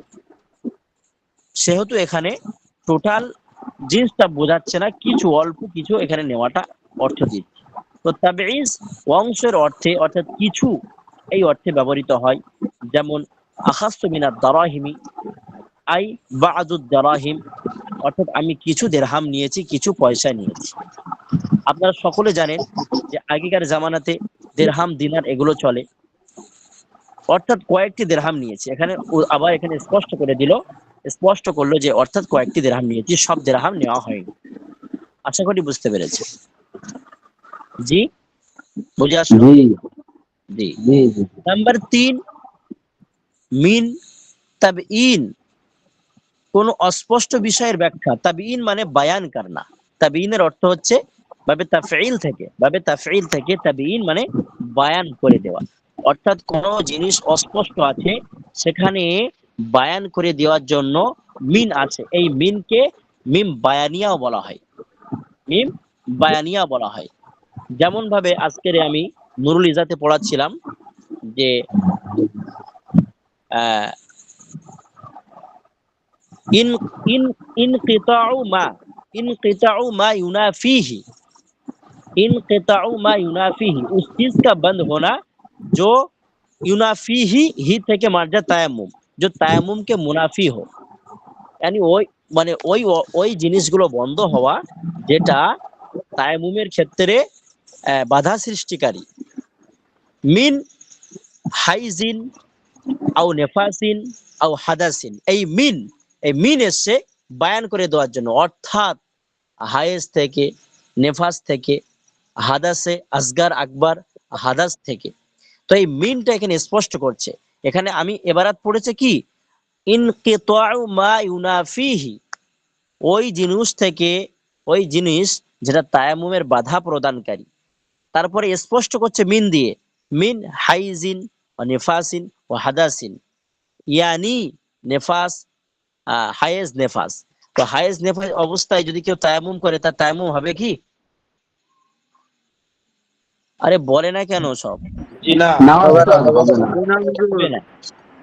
সেহেতু এখানে টোটাল জিনিসটা বোঝাচ্ছে না, কিছু অল্প কিছু এখানে নেওয়াটা অর্থ দিচ্ছে। তো তাবিঈজ অংশের অর্থে অর্থাৎ কিছু এই অর্থে ব্যবহৃত হয়। যেমন আখাযতু মিনাদ দারাহিমি আই বা'দুদ দারাহিম, অর্থাৎ আমি কিছু দিরহাম নিয়েছি, কিছু পয়সা নিয়েছি। আপনারা সকলে জানেন যে আগেকার জামানাতে দিরহাম, দিনার এগুলো চলে, অর্থাৎ কয়েকটি দিরহাম নিয়েছি। এখানে আবার এখানে স্পষ্ট করে দিল, স্পষ্ট করলো যে অর্থাৎ কয়েকটি দিরহাম নিয়েছি, সব দিরহাম নেওয়া হয়নি। আশা করি বুঝতে পেরেছে। জি, বুঝে আসলো? জি জি। জি জি নাম্বার 3, মিন তাবঈন, কোন অস্পষ্ট বিষয়ের ব্যাখ্যা। তাবঈন মানে বায়ান করনা। তাবঈনের অর্থ হচ্ছে বাবে তাফঈল থেকে তাবঈন মানে বায়ান করে দেওয়া। অর্থাৎ কোন জিনিস অস্পষ্ট আছে সেখানে বায়ান করে দেওয়ার জন্য মিন আছে। এই মিনকে মিম বায়ানিয়াও বলা হয়। মিম বায়ানিয়া বলা হয়। যেমন ভাবে আজকের আমি নুরুল ইজাতে পড়াচ্ছিলাম যে আহ, इन इन इनक़िताउ मा युनाफीही, इनक़िताउ मा युनाफीही, उस चीज का बंद होना जो युनाफीही ही থেকে মার্জা তায়াম্মুম, जो তায়াম্মুম के মুনাফি हो। यानी ওই মানে ওই জিনিসগুলো বন্ধ হওয়া যেটা তায়াম্মুমের ক্ষেত্রে বাধা সৃষ্টিকারী। মিন হাইজিন আও নেফাসিন আও হাদাসিন, এই মিন এসে বায়ান করে দেওয়ার জন্য। অর্থাৎ হায়েজ থেকে, নেফাস থেকে, হাদাসে আসগার আকবার, হাদাস থেকে। তো এই মিনটা এখানে স্পষ্ট করছে। এখানে আমি এবারাত পড়েছে কি ইনকিতাউ মা ইউনাফিহি, ওই জিনিস থেকে, ওই জিনিস যেটা তায়াম্মুমের বাধা প্রদানকারী। তারপরে স্পষ্ট করছে মিন দিয়ে, মিন হাইজিন ও নেফাসিন ও হাদাসিন, ইয়ানি নেফাস, হায়েজ নেফাস। তো হায়েজ নেফাস অবস্থায় যদি কেউ তায়াম্মুম করে তার তায়াম্মুম হবে কি? আরে বলে না কেন সব? জি না। না হবে না, হবে না। হবে না।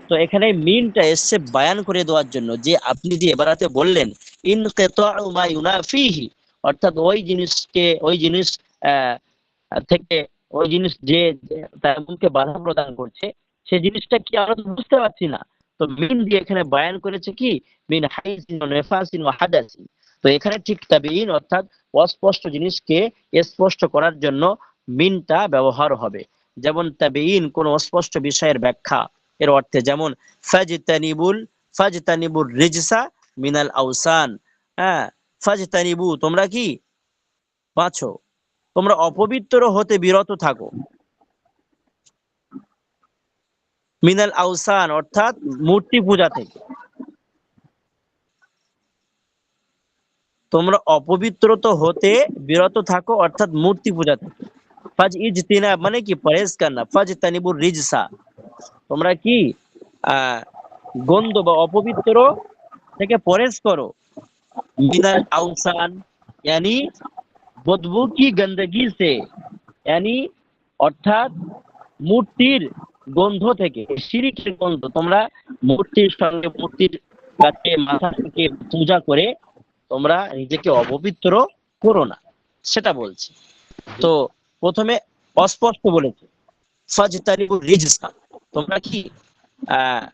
তো এখানে মিনটা এসছে বায়ান করে দেওয়ার জন্য, যে আপনি যে এবারাতে বললেন ইনকিতাউ মা ইউনাফিহি, অর্থাৎ ওই জিনিসকে, ওই জিনিস আহ, থেকে, ওই জিনিস যে তায়াম্মুমকে বাধা প্রদান করছে সে জিনিসটা কি আমরা তো বুঝতে পারছি না। তো মিন দিয়ে এখানে বায়ান করেছে কি মিন হাইজিন ওয়া নেফাসিন ওয়া হাদাসিন। তো এখানে ঠিক তাবিইন অর্থাৎ অস্পষ্ট জিনিসকে স্পষ্ট করার জন্য মিনটা ব্যবহার হবে। যেমন তাবিইন কোন অস্পষ্ট বিষয়ের ব্যাখ্যা এর অর্থে, যেমন ফাজতানিবুর রিজসা মিনাল আওসান। হ্যাঁ, ফাজতানিবু তোমরা কি বাঁচো, তোমরা অপবিত্র হতে বিরত থাকো। মিনাল আওসান অর্থাৎ মূর্তি পূজা থেকে, তোমরা অপবিত্রত হতে বিরত থাকো অর্থাৎ মূর্তি পূজা থেকে। ফাজ ইজতিনা মানে কি পরহেজ করনা, ফাজ তানিবুর রিজসা, তোমরা কি আহ গন্ধ বা অপবিত্র থেকে পরহেজ করো। মিনাল আওসান यानी বদবু কি গন্দগি সে, यानी অর্থাৎ মূর্তির গন্ধ থেকে, শিরিকের গন্ধ। তোমরা মূর্তির সঙ্গে, মূর্তির কাছে মাথা থেকে পূজা করে তোমরা নিজেকে অপবিত্র করো না, সেটা বলছি। তো প্রথমে অস্পষ্ট বলেছে ফাজতানিবু রিজসা, তোমরা কি আহ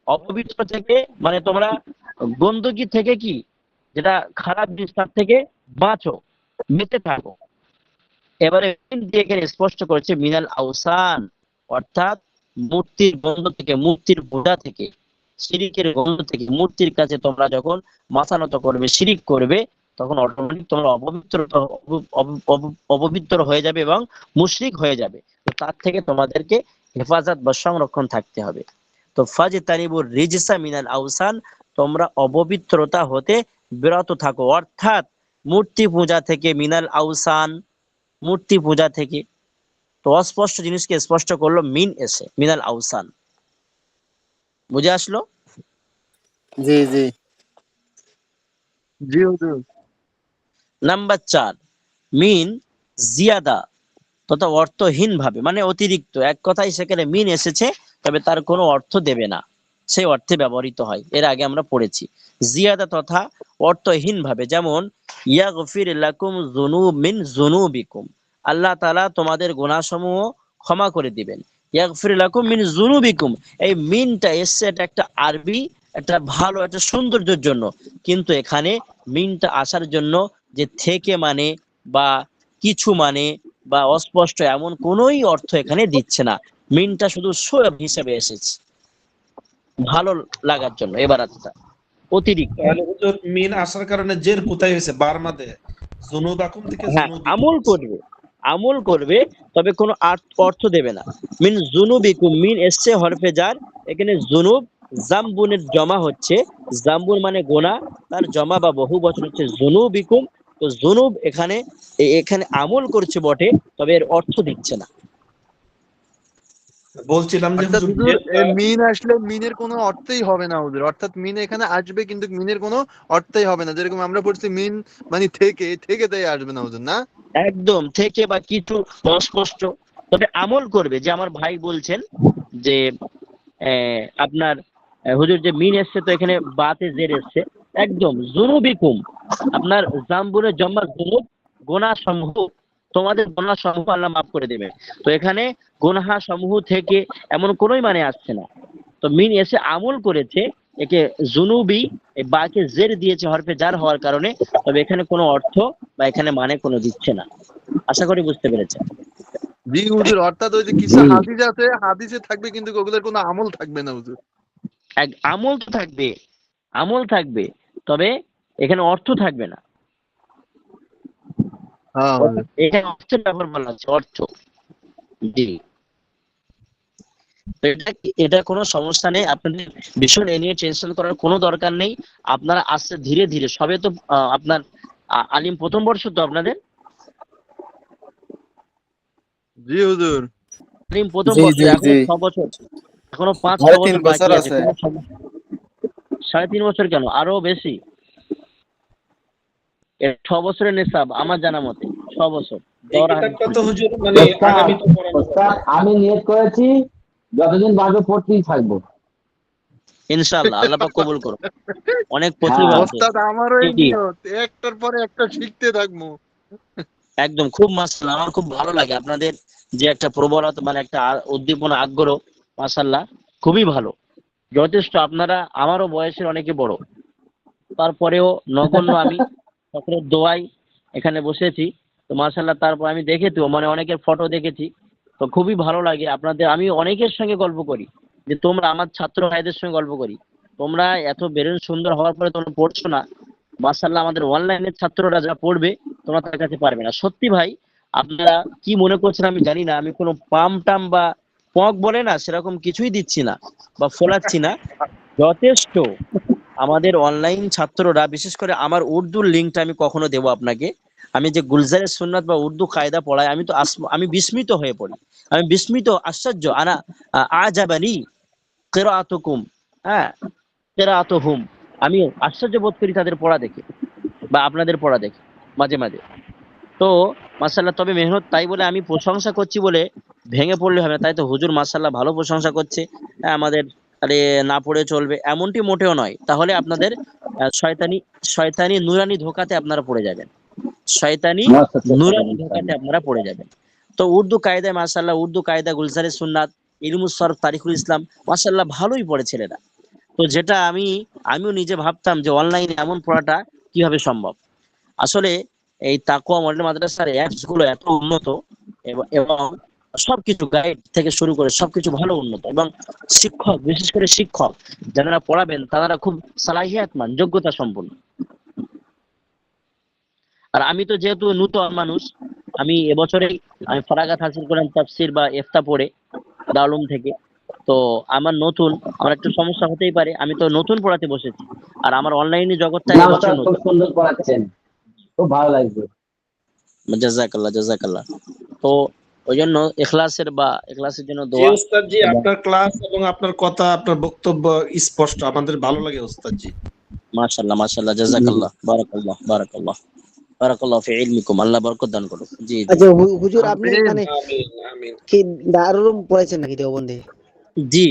অপবিত্র থেকে মানে তোমরা গন্ধকি থেকে, কি যেটা খারাপ জিনিস তার থেকে বাঁচো, বেঁচে থাকো। এবারে মিন দিয়ে এখানে স্পষ্ট করেছে মিনাল আওসান, অর্থাৎ মূর্তির গন্ধ থেকে, মূর্তির পূজা থেকে, শিরিকের গন্ধ থেকে। মূর্তির কাছে তোমরা যখন মাথা নত করবে, শিরিক করবে, তখন অটোমেটিক তোমরা অপবিত্র হয়ে যাবে এবং মুশরিক হয়ে যাবে। তো তার থেকে তোমাদেরকে হেফাজত বা সংরক্ষণ থাকতে হবে। তো ফাজতানিবুর রিজসা মিনাল আওসান, তোমরা অপবিত্রতা হতে বিরত থাকো, অর্থাৎ মূর্তি পূজা থেকে, মিনাল আওসান মূর্তি পূজা থেকে। তো অস্পষ্ট জিনিসকে স্পষ্ট করলো মিন এসে, মিনাল আওসান। বুঝে আসলো? জি জি জি হুজুর। নাম্বার 4, মিন জিয়াদা তথা অর্থহীন ভাবে, মানে অতিরিক্ত। এক কথায় সেখানে মিন এসেছে তবে তার কোনো অর্থ দেবে না, সেই অর্থে ব্যবহৃত হয়। এর আগে আমরা পড়েছি। জিয়াদা তথা অর্থহীন ভাবে, যেমন ইয়াগফির লাকুম মিন যুনুবিকুম, আল্লাহ তাআলা তোমাদের গুনাহসমূহ ক্ষমা করে দিবেন। ইয়াগফির লাকুম মিন যুনুবিকুম, এই মিনটা এসছে, এটা একটা আরবি, একটা ভালো, একটা সৌন্দর্যের জন্য। কিন্তু এখানে মিনটা আসার জন্য যে থেকে মানে বা কিছু মানে বা অস্পষ্ট এমন কোনোই অর্থ এখানে দিচ্ছে না। মিনটা শুধু শোয়েব হিসেবে এসেছে, ভালো লাগার জন্য। এবার আচ্ছা, অতিরিক্ত। তাহলে হুজুর মিন আসার কারণে জের কোথায় হয়েছে? বারমাদে জুনুবাকুম থেকে হ্যাঁ, জুনুবিকুম আমল হয়েছে। করবে, আমল করবে তবে কোনো অর্থ দেবে না। মিন জুনুবিকুম, মিন এসছে হরফে জার, এখানে জুনুব জামবুনের জমা হচ্ছে, জামবুন মানে গোনা, তার জমা বা বহু বচন হচ্ছে জুনুবিকুম। তো জুনুব এখানে এখানে আমল করছে বটে, তবে এর অর্থ দিচ্ছে না। বলছিলাম যে অর্থাৎ হুজুর হুজুর জেরটা মিন আসলে মিনের কোনো অর্থই হবে না হুজুর, অর্থাৎ মিন এখানে আসবে কিন্তু মিনের কোনো অর্থই হবে না, যেরকম আমরা পড়ছি মিন মানে থেকে, থেকে তাই আসবে না হুজুর, না? একদম থেকে বা কিছু অস্পষ্ট, তবে আমল করবে। যে আমার ভাই বলছেন যে আপনার হুজুর যে মিন এসছে, তো এখানে বাতে জের এসছে, একদম জুনুবিকুম, আপনার জাম্বুরের জম্মা জুনুব, গোনা সমূহ, তোমাদের গোনা সমূহ আল্লাহ মাফ করে দেবে। তো এখানে গোনা সমূহ থেকে এমন কোনোই মানে আসছে না। তো মিন এসে আমল করেছে, একে জুনুবি বাকে জের দিয়েছে হরফে জার হওয়ার কারণে, তবে এখানে কোনো অর্থ বা এখানে মানে কোনো দিচ্ছে না। আশা করি বুঝতে পেরেছেন। জি হুজুর, অর্থাৎ ওই যে কিছু জি হাদিস আছে, হাদিসে থাকবে কিন্তু ওগুলোর কোনো আমল থাকবে না হুজুর। আমল তো থাকবে, আমল থাকবে, তবে এখানে অর্থ থাকবে না। হ্যাঁ হুজুর। এখানে অর্থের ব্যাপার বলা হচ্ছে, অর্থ। জি, তো এটা কোনো সমস্যা নেই, আপনাদের ভীষণ এ নিয়ে টেনশন করার কোনো দরকার নেই। আপনারা আস্তে ধীরে ধীরে, সবে তো আপনার আলিম প্রথম বর্ষ তো আপনাদের, জি হুজুর। আলিম প্রথম জি বর্ষ, জি এখনো জি 6 বছর, এখনো 5-6 সাড়ে তিন বছর বছর বাকি আছে, আছে। কোনো 3.5 বছর কেন, আরো বেশি। 6 বছরের নেশাব আমার জানা মতে, 6 বছর এই দৌড়া হাদিস কিতাবটা তো থেকে। হুজুর মানে ওস্তাদ, আগামীতে পড়ানো হবে। ওস্তাদ আমি নিয়ত করেছি যতদিন বাঁচবো পড়তেই থাকবো। ইনশাআল্লাহ আল্লাহ পাক কবুল করুন। অনেক প্রতিভা হ্যাঁ আছে। ওস্তাদ আমারও জি এই জি, নিয়ত, একটার পরে একটা শিখতে থাকবো। একদম খুব মাশাআল্লাহ, আমার খুব ভালো লাগে আপনাদের যে একটা প্রবণতা, মানে একটা উদ্দীপনা, আগ্রহ, মাশাআল্লাহ খুবই ভালো, যথেষ্ট। আপনারা আমারও বয়সের অনেকে বড়, তারপরেও নগণ্য আমি সকলের দোয়াই এখানে বসেছি। তো মাশাআল্লাহ, তারপর আমি দেখেছি মানে অনেকের ফটো দেখেছি, তো খুবই ভালো লাগে আপনাদের। আমি অনেকের সঙ্গে গল্প করি, যে তোমরা আমার ছাত্র ভাইদের সঙ্গে গল্প করি, তোমরা এত বেরোন সুন্দর হওয়ার পরে তোমরা পড়ছো না। মাশাআল্লাহ, আমাদের অনলাইনের ছাত্ররা যা পড়বে তোমরা তার কাছে পারবে না। সত্যি ভাই, আপনারা কি মনে করছেন আমি জানি না, আমি কোনো পাম টাম বা পক বলে না সেরকম কিছুই দিচ্ছি না বা ফোলাচ্ছি না, যথেষ্ট। আমাদের অনলাইন ছাত্ররা, বিশেষ করে আমার উর্দুর লিঙ্কটা আমি কখনো দেবো আপনাকে, আমি যে গুলজারে সুন্নাত বা উর্দু কায়দা পড়াই, আমি তো আমি বিস্মিত হয়ে পড়ি, আমি বিস্মিত, আশ্চর্য, আনা আজাবানি কিরাআতুকুম, হ্যাঁ, কিরাআতুহুম, আমি আশ্চর্য বোধ করি তাদের পড়া দেখে বা আপনাদের পড়া দেখে মাঝে মাঝে। তো মাশাআল্লাহ, তবে মেহনত, তাই বলে আমি প্রশংসা করছি বলে ভেঙে পড়লে হবে না। তাই তো হুজুর মাশাআল্লাহ ভালো প্রশংসা করছে, হ্যাঁ, আমাদের আরে না পড়ে চলবে এমনটি মোটেও নয়। তাহলে আপনাদের শয়তানি শয়তানি নুরানি ধোকাতে আপনারা পড়ে যাবেন, শয়তানি নমস্কার চেষ্টা নুরানি করবেন ধোকাতে ইনশাআল্লাহ। আপনারা পড়ে যাবেন। তো উর্দু কায়দায় মাশাআল্লাহ, উর্দু কায়দা, গুলজারে সুন্নাত, ইলমুস সরফ, তারিখুল ইসলাম, মাশাআল্লাহ ভালোই পড়ে ছেলেরা। তো যেটা আমিও নিজে ভাবতাম যে অনলাইনে এমন পড়াটা কিভাবে সম্ভব। আসলে এই তাকওয়া মডেল মাদ্রাসার অ্যাপস গুলো এত উন্নত, এবং সবকিছু গাইড থেকে শুরু করে সবকিছু ভালো উন্নত, এবং শিক্ষক, বিশেষ করে শিক্ষক যারা পড়াবেন তারা খুব সালাহিয়াতমান, যোগ্যতা সম্পন্ন। আর আমি তো যেহেতু নূতন মানুষ, আমি এবছরেই আমি ফারাগাত হাসিল করলাম তাফসির বা ইফতা পড়ে দারুম থেকে। তো আমার একটু সমস্যা হতেই পারে, আমি তো নতুন পড়াতে বসেছি, আর আমার অনলাইনে জগৎটা না এবছর ওস্তাদ, খুব নতুন। সুন্দর পড়াচ্ছেন, খুব ভালো লাগছে। জাযাকাল্লাহ, জাযাকাল্লাহ। তো ওই জন্য এখলাসের জন্য জি দোয়া। ওস্তাদ জি, এবং আপনার ক্লাস এবং আপনার কথা, আপনার বক্তব্য স্পষ্ট, আমাদের ভালো লাগে ওস্তাদ জি। মাশাআল্লাহ, মাশাআল্লাহ, জাযাকাল্লাহ, বারাকাল্লাহ, বারাকাল্লাহ, বারাকাল্লাহ ফি ইলমিকুম, আল্লাহ বরকত দান করুন। জি জি আচ্ছা হুজুর, আপনি আমিন। মানে আমিন আমিন। কি দারুল উলুম পড়েছেন নাকি দেওবন্দে? জি,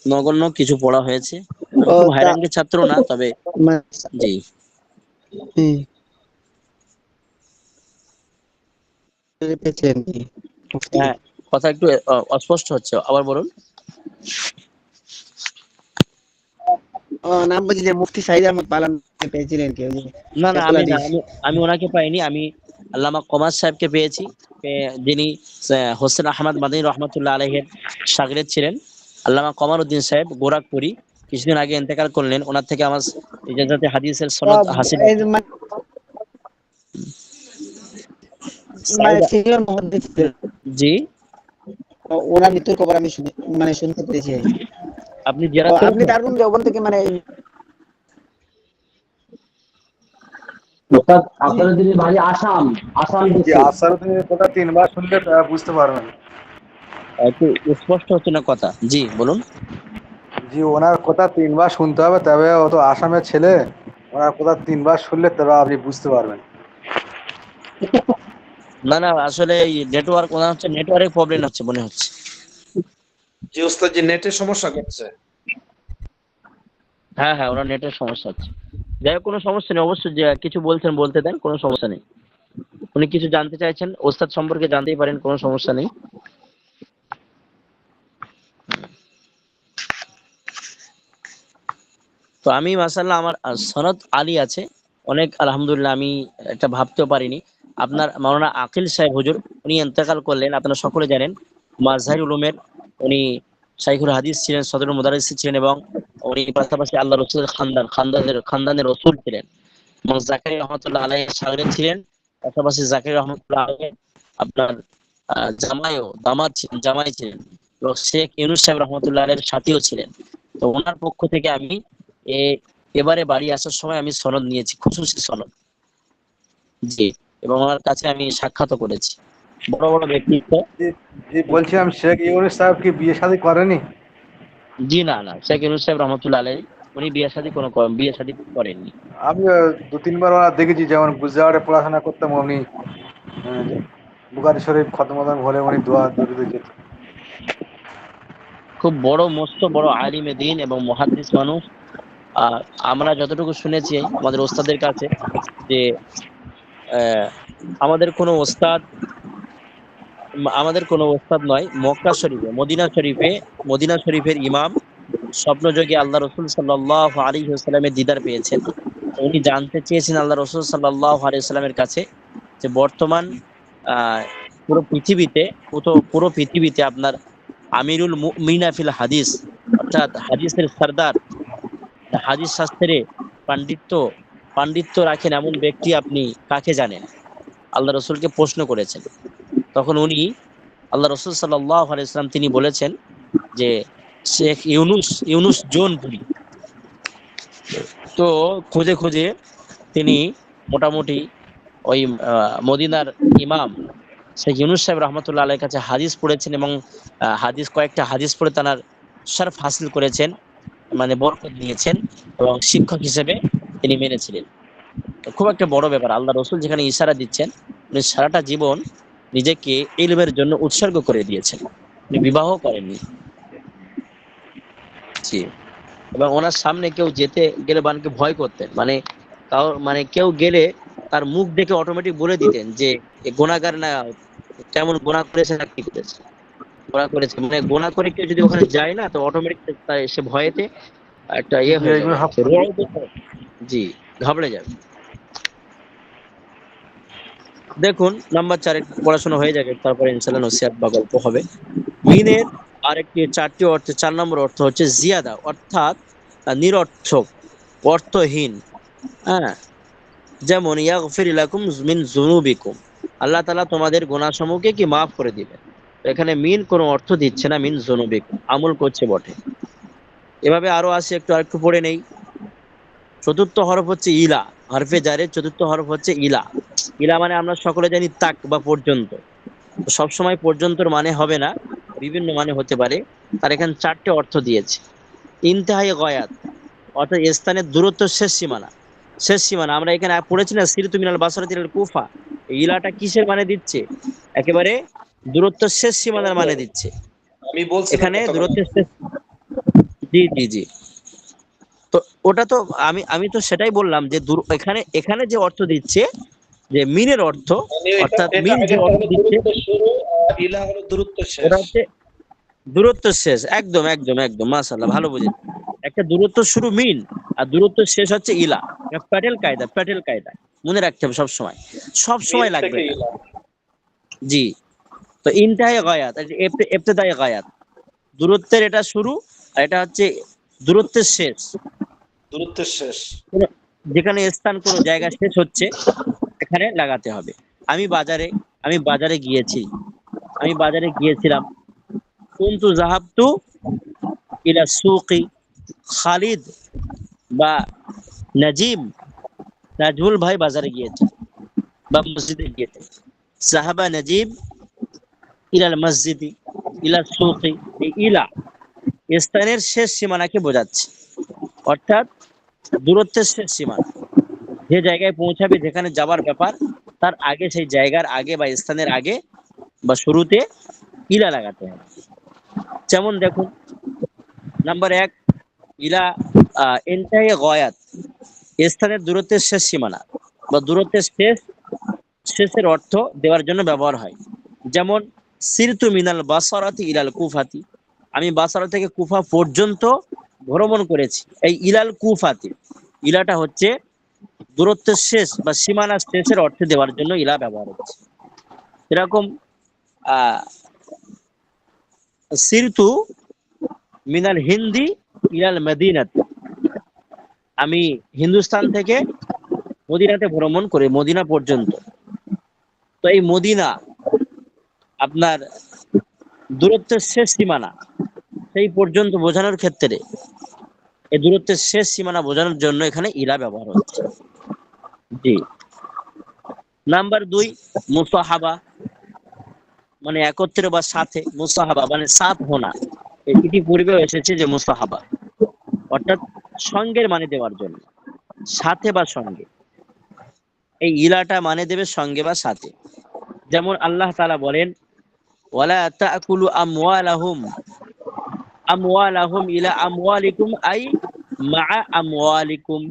নগণ্য কিছু পড়া হয়েছে, আমি ও খুব তা হাইরাঙ্গের ছাত্র না, তবে মা- জি। হুম, পেয়েছিলেন কি মুফতি? হ্যাঁ, কথা একটু অস্পষ্ট হচ্ছে, আবার বলুন। ও নাম বলছি যে মুফতি সাইদ আহমদ পালান পেয়েছিলেন কি, ওই যে না না, শেখুল আমি না হাদিস? আমি আমি ওনাকে পাইনি, আমি আল্লামা কমার সাহেবকে পেয়েছি, যিনি হোসেন আহমদ মাদানী রহমতুল্লাহ আলাইহের শাগিরদ ছিলেন। আল্লামা কমার উদ্দিন সাহেব গোরাখপুরি কিছুদিন আগে ইন্তেকাল করলেন, ওনার থেকে আমার ইজাজাতে হাদিসের ও, সনদ হাসিল এই আছে। যে মানে সাইদা, সিনিয়র মুহাদ্দিস ছিলেন। জি ওনার মৃত্যুর খবর আমি মানে শুনতে পেরেছি। আপনি জেরাত আপনি করেছেন? দারুন দেওবন্দ থেকে মানে অর্থাৎ আপনারা যদি বাড়ি আসাম, আসাম জি ডিস্ট্রিক্ট। আসামের কথা 3 বার শুনলে বুঝতে পারবেন। একটু স্পষ্ট হচ্ছে না কথা, জি বলুন। জি ওনার কথা 3 বার শুনতে হবে, তবে ও তো আসামের ছেলে, ওনার কথা 3 বার শুনলে তবে আপনি বুঝতে পারবেন। না না, আসলে নেটওয়ার্ক মনে হচ্ছে, নেটওয়ার্কের প্রবলেম হচ্ছে মনে হচ্ছে। জি ওস্তাদ, যে নেটের সমস্যা করছে। হ্যাঁ হ্যাঁ, ওনার নেটের সমস্যা হচ্ছে। যাই হোক, কোনো সমস্যা নেই, অবশ্যই যে কিছু বলছেন বলতে দেন, কোনো সমস্যা নেই। উনি কিছু জানতে চাইছেন ওস্তাদ সম্পর্কে, জানতেই পারেন, কোনো সমস্যা নেই। তো আমি মাশাআল্লাহ আমার সনদ আলী আছে অনেক, আলহামদুলিল্লাহ। আমি এটা ভাবতেও পারিনি। আপনার মাওলানা আকিল সাহেব হুজুর, উনি ইন্তেকাল করলেন, আপনারা সকলে জানেন। মাযহারুল উলুমের উনি শাইখুল হাদিস ছিলেন, সদরুল মুদারিস ছিলেন, এবং উনি পাশাপাশি আল্লাহ রসুলের খানদানের রসুল ছিলেন, এবং জাকারিয়া রহমতুল্লাহ আলাইহির শাগির্দ ছিলেন। পাশাপাশি জাকারিয়া রহমতুল্লাহ আলাইহি আপনার জামাই ছিলেন, এবং শেখ ইউনূস সাহেব রহমতুল্লাহ আলাইহির সাথীও ছিলেন। তো ওনার পক্ষ থেকে আমি এবারে বাড়ি আসার সময় আমি সনদ নিয়েছি, খুশুসি সনদ। জি, এবং ওনার কাছে আমি সাক্ষাৎ করেছি, বড় বড় ব্যক্তিত্ব। জি জি বলছিলাম, শেখ ইউনূস সাহেব কি বিয়ে শাদী করেনি? জি না না, শেখ ইউনূস সাহেব রহমতুল্লাহ আলাইহি উনি বিয়ে শাদী করেননি। আমি 2-3 বার ওনার দেখেছি, যেমন গুজরাটে পড়াশোনা করতাম, উনি বুখারী শরীফ খতম হলে উনি দোয়া দিতে যেত। খুব বড়, মস্ত বড় আলিমে দ্বীন এবং মুহাদ্দিস মানুষ। আহ, আমরা যতটুকু শুনেছি আমাদের ওস্তাদের কাছে, যে আহ, আমাদের কোনো ওস্তাদ নয়, মক্কা শরীফে, মদিনা শরীফের ইমাম স্বপ্নযোগে আল্লাহ রসুল সাল্লাল্লাহু আলাইহি ওয়াসাল্লামের দিদার পেয়েছেন। উনি জানতে চেয়েছেন আল্লাহ রসুল সাল্লাল্লাহু আলাইহি ওয়াসাল্লামের কাছে, যে বর্তমান আহ, পুরো পৃথিবীতে আপনার আমিরুল মুমিনা ফিল হাদিস, অর্থাৎ হাদিসের সরদার, হাদিস শাস্ত্রে পাণ্ডিত্য পাণ্ডিত্য রাখেন এমন ব্যক্তি আপনি কাকে জানেন? আল্লাহ রসুলকে প্রশ্ন করেছেন। তখন উনি, আল্লাহ রসুল সাল্লাল্লাহু আলাইহি ওয়াসাল্লাম, তিনি বলেছেন যে শেখ ইউনুস জৌনপুরি। তো খুঁজে খুঁজে তিনি মোটামুটি ওই মদিনার ইমাম শেখ ইউনুস সাহেব রহমতুল্লাহ আলাইহির কাছে হাদিস পড়েছেন, এবং কয়েকটা হাদিস পড়ে তার শরফ হাসিল করেছেন, মানে বরকত নিয়েছেন, এবং শিক্ষক হিসেবে তিনি মেনেছিলেন। তো খুব একটা বড় ব্যাপার, আল্লাহ রসুল যেখানে ইশারা দিচ্ছেন, উনি সারাটা জীবন নিজেকে ইলমের জন্য উৎসর্গ করে দিয়েছেন, উনি বিবাহ করেননি। জি, এবং ওনার সামনে কেউ যেতে গেলে বানকে ভয় করতেন, মানে কেউ গেলে তার মুখ দেখে অটোমেটিক বলে দিতেন যে এ গোনাগার না, কেমন গোনা করেছে না কি করেছে, গোনা করেছে, মানে গোনা করে কেউ যদি ওখানে যায় না, তো অটোমেটিক সে ভয়েতে একটা জি হয়ে এইগুলো যাবে, সব। জি, ঘাবড়ে যাবে। দেখুন, নাম্বার 4 পড়াশোনা হয়ে যাবে, তারপরে ইনশাআল্লাহ নসিহত বা গল্প হবে। মিনের আরেকটি 4টি অর্থ, 4 নম্বর অর্থ হচ্ছে জিয়াদা, অর্থাৎ নিরর্থক, অর্থহীন। হ্যাঁ, যেমন ইয়াগফির লাকুম মিন যুনুবিকুম, আল্লাহ তাআলা তোমাদের গুনাহসমূহকে কি মাফ করে দিবেন। তো এখানে মিন কোনো অর্থ দিচ্ছে না, মিন যুনুবিকুম আমল করছে বটে। এভাবে আরো আছে, আরেকটু পড়ে নেই। চতুর্থ হরফ হচ্ছে ইলা, হরফে জারের চতুর্থ হরফ হচ্ছে ইলা। ইলা মানে আমরা সকলে জানি তাক বা পর্যন্ত। সব সময় পর্যন্তর মানে হবে না, বিভিন্ন মানে হতে পারে। তার এখানে 4টে অর্থ দিয়েছে। ইনতাহাই গয়াত, অর্থাৎ স্থানের দূরত্ব, শেষ সীমানা। আমরা এখানে পড়েছি না, সিরতু মিনাল বাসরা তিলাল কুফা, এই ইলাটা কিসের মানে দিচ্ছে? একেবারে দূরত্ব শেষ সীমানার মানে দিচ্ছে। আমি বলছিলাম এখানে গতকাল। দূরত্বের শেষ, জি জি জি। তো ওটা তো আমি তো সেটাই বললাম যে এখানে এখানে যে অর্থ দিচ্ছে, যে মিনের অর্থ, মানে এটা অর্থাৎ এটা মিন যে এটা অর্থ হলো দিচ্ছে, দূরত্ব শুরু, আর ইলা হলো দূরত্ব শেষ। ওটা হচ্ছে দূরত্ব শেষ। একদম একদম একদম, মাশাআল্লাহ, ভালো বুঝেছেন। একটা দূরত্ব শুরু মিন, আর দূরত্ব শেষ হচ্ছে ইলা। প্যাটেল কায়দা মনে রাখতে হবে সব সময়, সব মিন সময় লাগবে থেকে এটা। ইলা। জি। তো ইনতাহে গায়াত, ইবতেদায়ে গায়াত, দূরত্বের এটা শুরু, আর এটা হচ্ছে দূরত্বের শেষ। দূরত্বের শেষ। যেখানে স্থান কোনো জায়গা শেষ হচ্ছে, এখানে লাগাতে হবে। আমি বাজারে আমি বাজারে গিয়েছি, আমি বাজারে গিয়েছিলাম। কুনতু যাহাবতু ইলা সুকি। খালিদ বা নাজিম, নাজমুল ভাই বাজারে গিয়েছে বা মসজিদে গিয়েছে। সাহাবা নাজিব ইলাল মসজিদি ইলা সুকি। এই ইলা স্থানের শেষ সীমানাকে বোঝাচ্ছে, অর্থাৎ দূরত্বের শেষ সীমানা। যে জায়গায় পৌঁছাবে, যেখানে যাবার ব্যাপার, তার আগে, সেই জায়গার আগে বা স্থানের আগে বা শুরুতে ইলা লাগাতে হবে। যেমন দেখুন, নাম্বার 1, ইলা ইনতাহি গয়াত, স্থানের দূরত্বের শেষ সীমানা বা দূরত্বের শেষের অর্থ দেওয়ার জন্য ব্যবহার হয়। যেমন সিরতু মিনাল বাসারাতি ইলাল কুফাতি, আমি বাসারা থেকে কুফা পর্যন্ত ভ্রমণ করেছি। এই ইলাল কুফাতি, ইলাটা হচ্ছে দূরত্বের শেষ বা সীমানা শেষের অর্থে দেওয়ার জন্য ইলা ব্যবহার হচ্ছে। এরকম আহ সিরতু মিনাল হিন্দি ইলাল মদিনাতি, আমি হিন্দুস্তান থেকে মদিনাতে ভ্রমণ করে, মদিনা পর্যন্ত। তো এই মদিনা আপনার দূরত্বের শেষ সীমানা, সেই পর্যন্ত বোঝানোর ক্ষেত্রে, এই দূরত্বের শেষ সীমানা বোঝানোর জন্য এখানে ইলা ব্যবহার হচ্ছে। জি। নাম্বার 2, মুসাহাবা, মানে একত্রে বা সাথে। মুসাহাবা মানে সাথ হোনা, এটি পূর্বেও এসেছে যে মুসাহাবা, অর্থাৎ সঙ্গের মানে দেওয়ার জন্য, সাথে বা সঙ্গে। এই ইলাটা মানে দেবে সঙ্গে বা সাথে। যেমন আল্লাহ তাআলা বলেন, ওয়ালা তাকুলু আমওয়ালাহুম ইলা আমওয়ালিকুম আই মা আমওয়ালিকুম,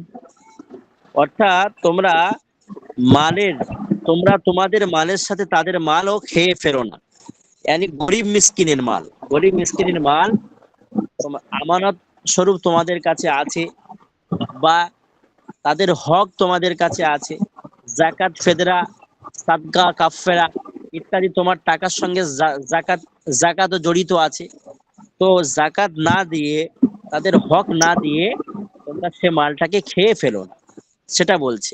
অর্থাৎ তোমাদের মালের সাথে তাদের মালও খেয়ে ফেরো না। यानी গরিব মিসকিনের মাল আমানত স্বরূপ তোমাদের কাছে আছে, বা তাদের হক তোমাদের কাছে আছে। জাকাত, ফেদরা, সাদকা, কাফেরা ইত্যাদি তোমার টাকার সঙ্গে জাকাতও জড়িত আছে। তো জাকাত না দিয়ে, তাদের হক না দিয়ে তোমরা সে মালটাকে খেয়ে ফেলো না, সেটা বলছে।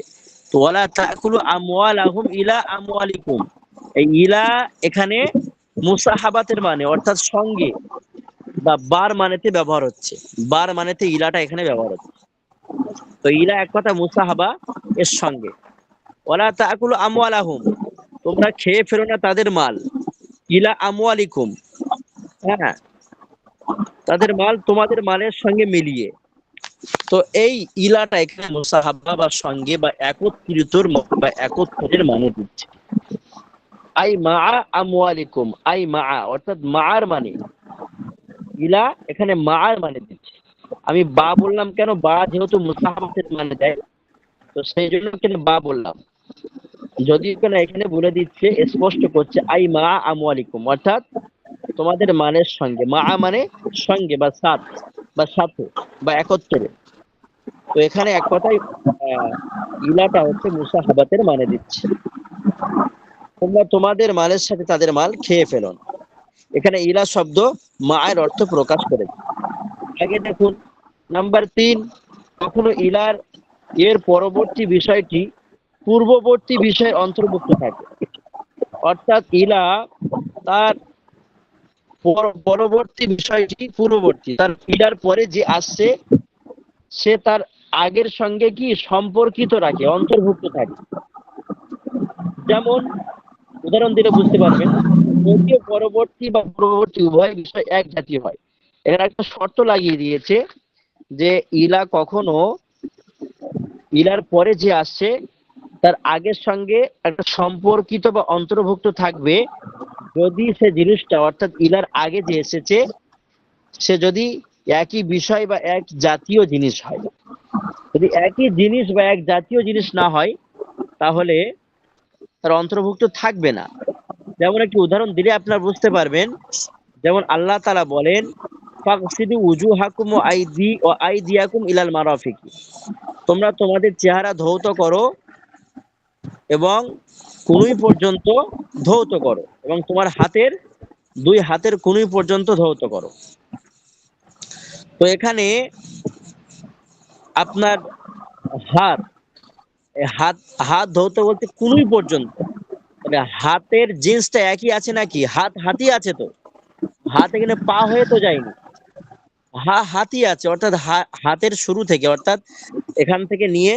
তো ওয়ালা তাকুলু আমওয়ালাহুম ইলা আমওয়ালিকুম, এই ইলা এখানে মুসাহাবাতের মানে, অর্থাৎ সঙ্গে বা বার মানেতে ব্যবহার হচ্ছে। বার মানেতে ইলাটা এখানে ব্যবহার হচ্ছে। তো ইলা এক কথা মুসাহাবা এর সঙ্গে। ওয়ালা তাকুলু আমওয়ালাহুম, তোমরা খেয়ে ফেলো না তাদের মাল, ইলা আমওয়ালিকুম, হ্যাঁ, তাদের মাল তোমাদের মালের সঙ্গে মিলিয়ে। তো এই ইলাটা এখানে মুসাহাবা বা সঙ্গে বা একত্রিতর বা একত্রের মানে দিচ্ছে। আই মা আমওয়ালিকুম, আই মা অর্থাৎ মার মানে, ইলা এখানে মার মানে দিচ্ছে। আমি বা বললাম কেন, বা যেহেতু মুসাহাবাতের মানে দেয়, তো সেই জন্য এখানে বা বললাম। যদি এখানে বলে দিচ্ছে, স্পষ্ট করছে আই মা আমওয়ালিকুম, অর্থাৎ তোমাদের মানের সঙ্গে। মা মানে সঙ্গে বা সাথ বা সাথে বা একত্রে। তো এখানে এক কথায় ইলাটা হচ্ছে মুসাহাবাতের মানে দিচ্ছে, তোমরা তোমাদের মালের সাথে তাদের মাল খেয়ে ফেলো না। এখানে ইলা শব্দ মায়ের অর্থ প্রকাশ করেছে। আগে দেখুন, নাম্বার 3, কখনো ইলার এর পরবর্তী বিষয়টি পূর্ববর্তী বিষয়ের অন্তর্ভুক্ত থাকে, অর্থাৎ ইলা তার পরবর্তী বিষয়টি পূর্ববর্তী, তার ইলার পরে যে আসছে সে তার আগের সঙ্গে কি সম্পর্কিত রাখে, অন্তর্ভুক্ত থাকে। যেমন উদাহরণ দিলে বুঝতে পারবেন, যদিও পরবর্তী বা পূর্ববর্তী উভয় বিষয় এক জাতীয় হয়। এখানে একটা শর্ত লাগিয়ে দিয়েছে যে ইলা কখনো ইলার পরে যে আসছে তার আগের সঙ্গে একটা সম্পর্কিত বা অন্তর্ভুক্ত থাকবে, যদি সে জিনিসটা, অর্থাৎ ইলার আগে যে এসেছে সে যদি একই বিষয় বা এক জাতীয় জিনিস হয়। যদি একই জিনিস বা এক জাতীয় জিনিস না হয়, তাহলে তার অন্তর্ভুক্ত থাকবে না। যেমন একটি উদাহরণ দিলে আপনারা বুঝতে পারবেন। যেমন আল্লাহ তাআলা বলেন, ফাগসিলু উজুহাকুম ওয়া আইদিয়াকুম ইলাল মারাফিকি, তোমরা তোমাদের চেহারা ধৌত করো এবং কনুই পর্যন্ত ধৌত করো, এবং তোমার দুই হাতের কনুই পর্যন্ত ধৌত করো। তো এখানে আপনার হাত হাত হাত ধৌত বলতে কনুই পর্যন্ত, তাহলে হাতের জিন্সটা একই আছে নাকি? হাত হাতি আছে তো, হাত এখানে পা হয়ে তো যায়নি, হাতি আছে, অর্থাৎ হাতের শুরু থেকে, অর্থাৎ এখান থেকে নিয়ে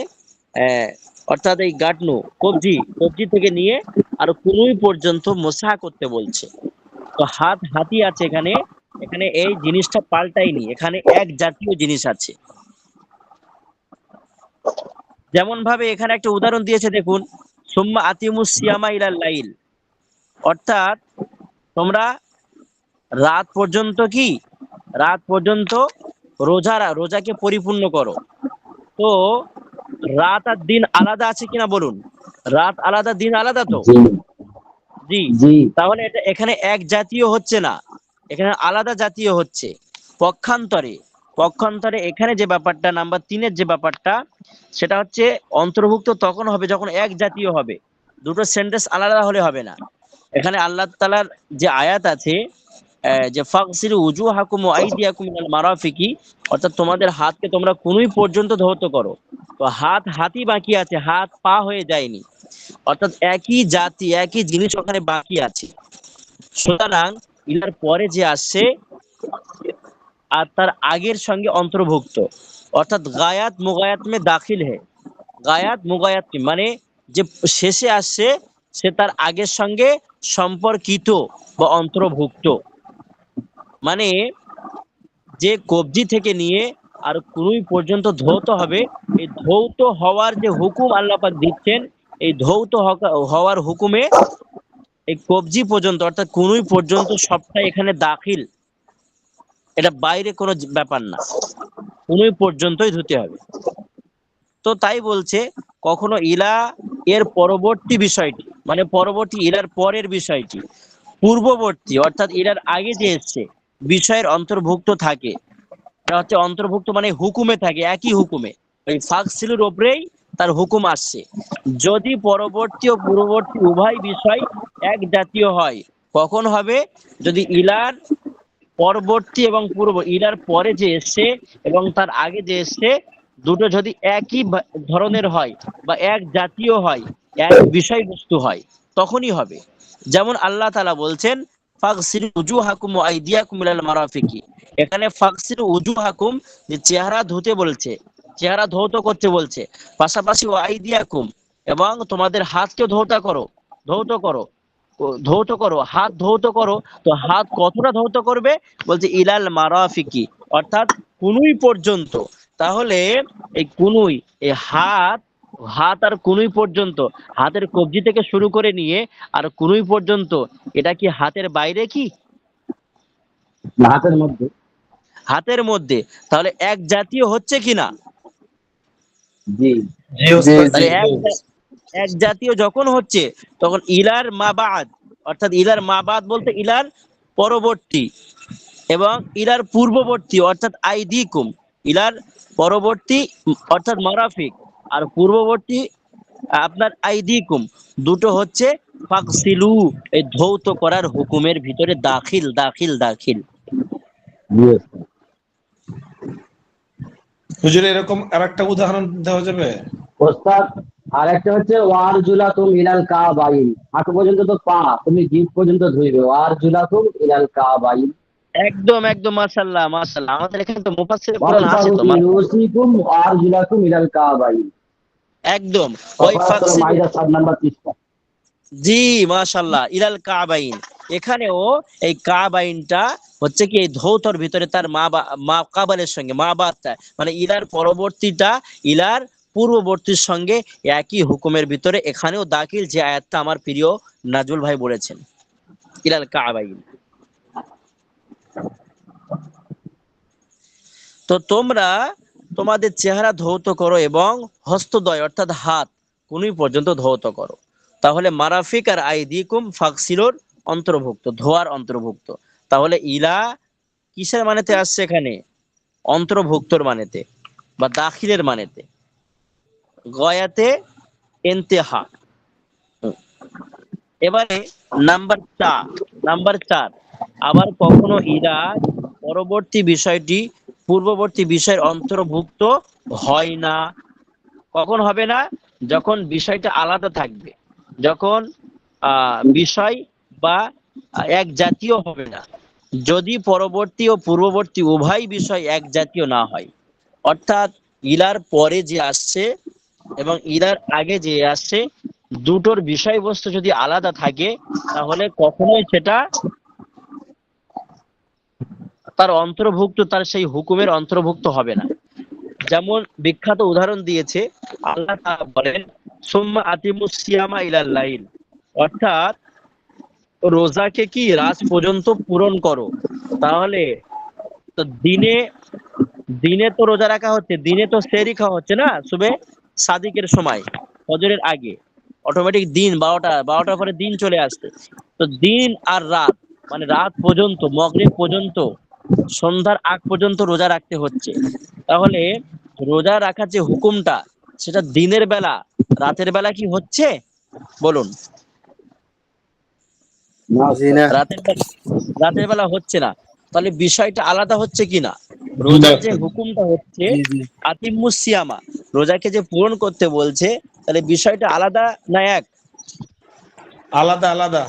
অর্থাৎ এই গাঁটনু কবজি থেকে নিয়ে আর কুনুই পর্যন্ত মোসা করতে বলছে। তো হাত হাতি আছে এখানে, এখানে এই জিনিসটা পাল্টায়নি, এখানে এক জাতীয় জিনিস আছে। যেমন ভাবে এখানে একটা উদাহরণ দিয়েছে দেখুন, সুম্মা আতিমুস সিয়ামা ইলাল লাইল, অর্থাৎ তোমরা রাত পর্যন্ত রোজাকে পরিপূর্ণ করো। তো রাত আর দিন আলাদা আছে কিনা বলুন? রাত আলাদা, দিন আলাদা তো। জি জি, জি তাহলে এটা এখানে এক জাতীয় হচ্ছে না, এখানে আলাদা জাতীয় হচ্ছে। পক্ষান্তরে এখানে যে ব্যাপারটা নাম্বার 3-এর যে ব্যাপারটা, সেটা হচ্ছে অন্তর্ভুক্ত তখন হবে যখন এক জাতীয় হবে, দুটো সেন্টেন্স আলাদা হলে হবে না। এখানে আল্লাহ তাআলার যে আয়াত আছে যে ফাগসিলু উজুহাকুম ওয়া আইদিয়াকুম ইলাল মারাফিকি, অর্থাৎ তোমাদের হাতকে তোমরা কুনুই পর্যন্ত ধৌত করো। তো হাত হাতি বাকি আছে, হাত পা হয়ে যায়নি, অর্থাৎ একই জাতি একই জিনিস ওখানে বাকি আছে। সুতরাং ইনার পরে যে আসছে আর তার আগের সঙ্গে অন্তর্ভুক্ত, অর্থাৎ গায়াত মুগায়াত মে দাখিল হে। গায়াত মুগায়াত মানে যে শেষে আসছে সে তার আগের সঙ্গে সম্পর্কিত বা অন্তর্ভুক্ত। মানে যে কবজি থেকে নিয়ে আর কুনুই পর্যন্ত ধৌত হবে, এই ধৌত হওয়ার যে হুকুম আল্লাহ পাক দিচ্ছেন, এই ধৌত হওয়ার হুকুমে এই কবজি পর্যন্ত অর্থাৎ কুনুই পর্যন্ত সবটাই এখানে দাখিল, এটা বাইরে কোনো ব্যাপার না, কুনুই পর্যন্তই ধুতে হবে। তো তাই বলছে কখনো ইলা এর পরবর্তী বিষয়টি, মানে পরবর্তী ইলার পরের বিষয়টি পূর্ববর্তী অর্থাৎ ইলার আগে যে এসছে বিষয়ের অন্তর্ভুক্ত থাকে, এটা হচ্ছে অন্তর্ভুক্ত মানে হুকুমে থাকে, একই হুকুমে ওই ফাগসিলুর ওপরেই তার হুকুম আসছে। যদি পরবর্তী ও পূর্ববর্তী উভয় বিষয় এক জাতীয় হয়, কখন হবে? যদি ইলার পরবর্তী এবং পূর্ব, ইলার পরে যে এসছে এবং তার আগে যে এসছে দুটো যদি একই ধরনের হয় বা এক জাতীয় হয়, এক বিষয়বস্তু হয়, তখনই হবে। যেমন আল্লাহ তাআলা বলছেন ফাগসিলু উজুহাকুম ওয়া আইদিয়াকুম ইলাল মারাফিকি, এখানে ফাগসিলু উজুহাকুম যে চেহারা ধুতে বলছে, চেহারা ধৌত করতে বলছে, পাশাপাশি ওয়া আইদিয়াকুম এবং তোমাদের হাতকে ধৌত করো হাত ধৌত করো। তো হাত কতটা ধৌত করবে? বলছে ইলাল মারাফিকি, অর্থাৎ কুনুই পর্যন্ত। তাহলে এই কুনুই, এই হাত আর কুনুই পর্যন্ত, হাতের কবজি থেকে শুরু করে নিয়ে আর কুনুই পর্যন্ত, এটা কি হাতের বাইরে কি হাতের মধ্যে? হাতের মধ্যে? তাহলে এক জাতীয় হচ্ছে কিনা? জি জি ওস্তাদ জি তাহলে এক জাতীয় যখন হচ্ছে তখন ইলার মাবাদ, অর্থাৎ ইলার মাবাদ বলতে ইলার পরবর্তী এবং ইলার পূর্ববর্তী অর্থাৎ আইদিকুম, ইলার পরবর্তী অর্থাৎ মারাফিক আর পূর্ববর্তী আপনার আইদিকুম, দুটো হচ্ছে ফাগসিলু, এই ধৌত করার হুকুমের ভিতরে দাখিল দাখিল দাখিল। জি ওস্তাদ। হুজুর এরকম আরেকটা উদাহরণ দেওয়া যাবে? ওস্তাদ আর একটা হচ্ছে ওয়ারজুলাকুম ইলাল কাবাইন, হাঁটু পর্যন্ত তো পা, তুমি জিভ পর্যন্ত ধুইবে। ওয়ারজুলাকুম ইলাল কাবাইন, একদম একদম, মাশাআল্লাহ মাশাআল্লাহ, আমাদের এখানে তো মুফাসসির কোরআন আছে ওয়াকতারু তো, ফি রুসিকুম ওয়ারজুলাকুম ইলাল কাবাইন। একদম ওই বাকারা সূরা ফাগসিলু, মাইদা 7 নাম্বার পৃষ্ঠা। জি মাশাআল্লাহ, ইলাল কাবাইন, এখানেও এই কাবাইনটা হচ্ছে কি এই ধৌতর ভিতরে তার মা কাবালের সঙ্গে মা বাদটা, মানে ইলার পরবর্তীটা ইলার পূর্ববর্তীর সঙ্গে একই হুকুমের ভিতরে এখানেও দাখিল, যে আয়াতটা আমার প্রিয় নাজুল ভাই বলেছেন, ইলাল কাবাইন। তো তোমরা তোমাদের চেহারা ধৌত করো এবং হস্তদ্বয় অর্থাৎ হাত কুনুই পর্যন্ত ধৌত করো। তাহলে মারাফিক আর আইদিকুম ফাগসিলুর অন্তর্ভুক্ত, ধোয়ার অন্তর্ভুক্ত। তাহলে ইলা কিসের মানেতে আসছে এখানে? অন্তর্ভুক্তর মানেতে বা দাখিলের মানেতে। গয়াতে ইন্তেহা। এবারে নাম্বার 4, আবার কখনো ইলা পরবর্তী বিষয়টি পূর্ববর্তী বিষয়ের অন্তর্ভুক্ত হয় না। কখন হবে না? যখন বিষয়টা আলাদা থাকবে, যখন বিষয় বা এক জাতীয় হবে না, যদি পরবর্তী ও পূর্ববর্তী উভয় বিষয় এক জাতীয় না হয়। অর্থাৎ ইলার পরে যে আসছে এবং ইলার আগে যে আসছে, দুটোর বিষয়বস্তু যদি আলাদা থাকে তাহলে কখনোই সেটা তার অন্তর্ভুক্ত, তার সেই হুকুমের অন্তর্ভুক্ত হবে না। যেমন বিখ্যাত উদাহরণ দিয়েছে, আল্লাহ তাআলা বলেন সুম্মা আতিমুস সিয়ামা ইলাল লাইল, অর্থাৎ রোজাকে কি রাত পর্যন্ত পূরণ করো। তাহলে তো দিনে দিনে তো রোজা রাখা হচ্ছে, দিনে তো সেহরি খাওয়া হচ্ছে না, সুবে সাদিকের সময় ফজরের আগে অটোমেটিক দিন 12টার পরে দিন চলে আসছে। তো দিন আর রাত মানে রাত পর্যন্ত, মগরিব পর্যন্ত, সন্ধ্যার আগ পর্যন্ত রোজা রাখতে হচ্ছে। তাহলে রোজা রাখার যে হুকুমটা, সেটা দিনের বেলা রাতের বেলা কি হচ্ছে বলুন? না জি না। রাতের বেলা হচ্ছে না। তাহলে বিষয়টা আলাদা হচ্ছে কিনা? রোজার যে হুকুমটা হচ্ছে জি জি। আতিমুস সিয়ামা, রোজাকে যে পূরণ করতে বলছে, তাহলে বিষয়টা আলাদা না এক? আলাদা আলাদা।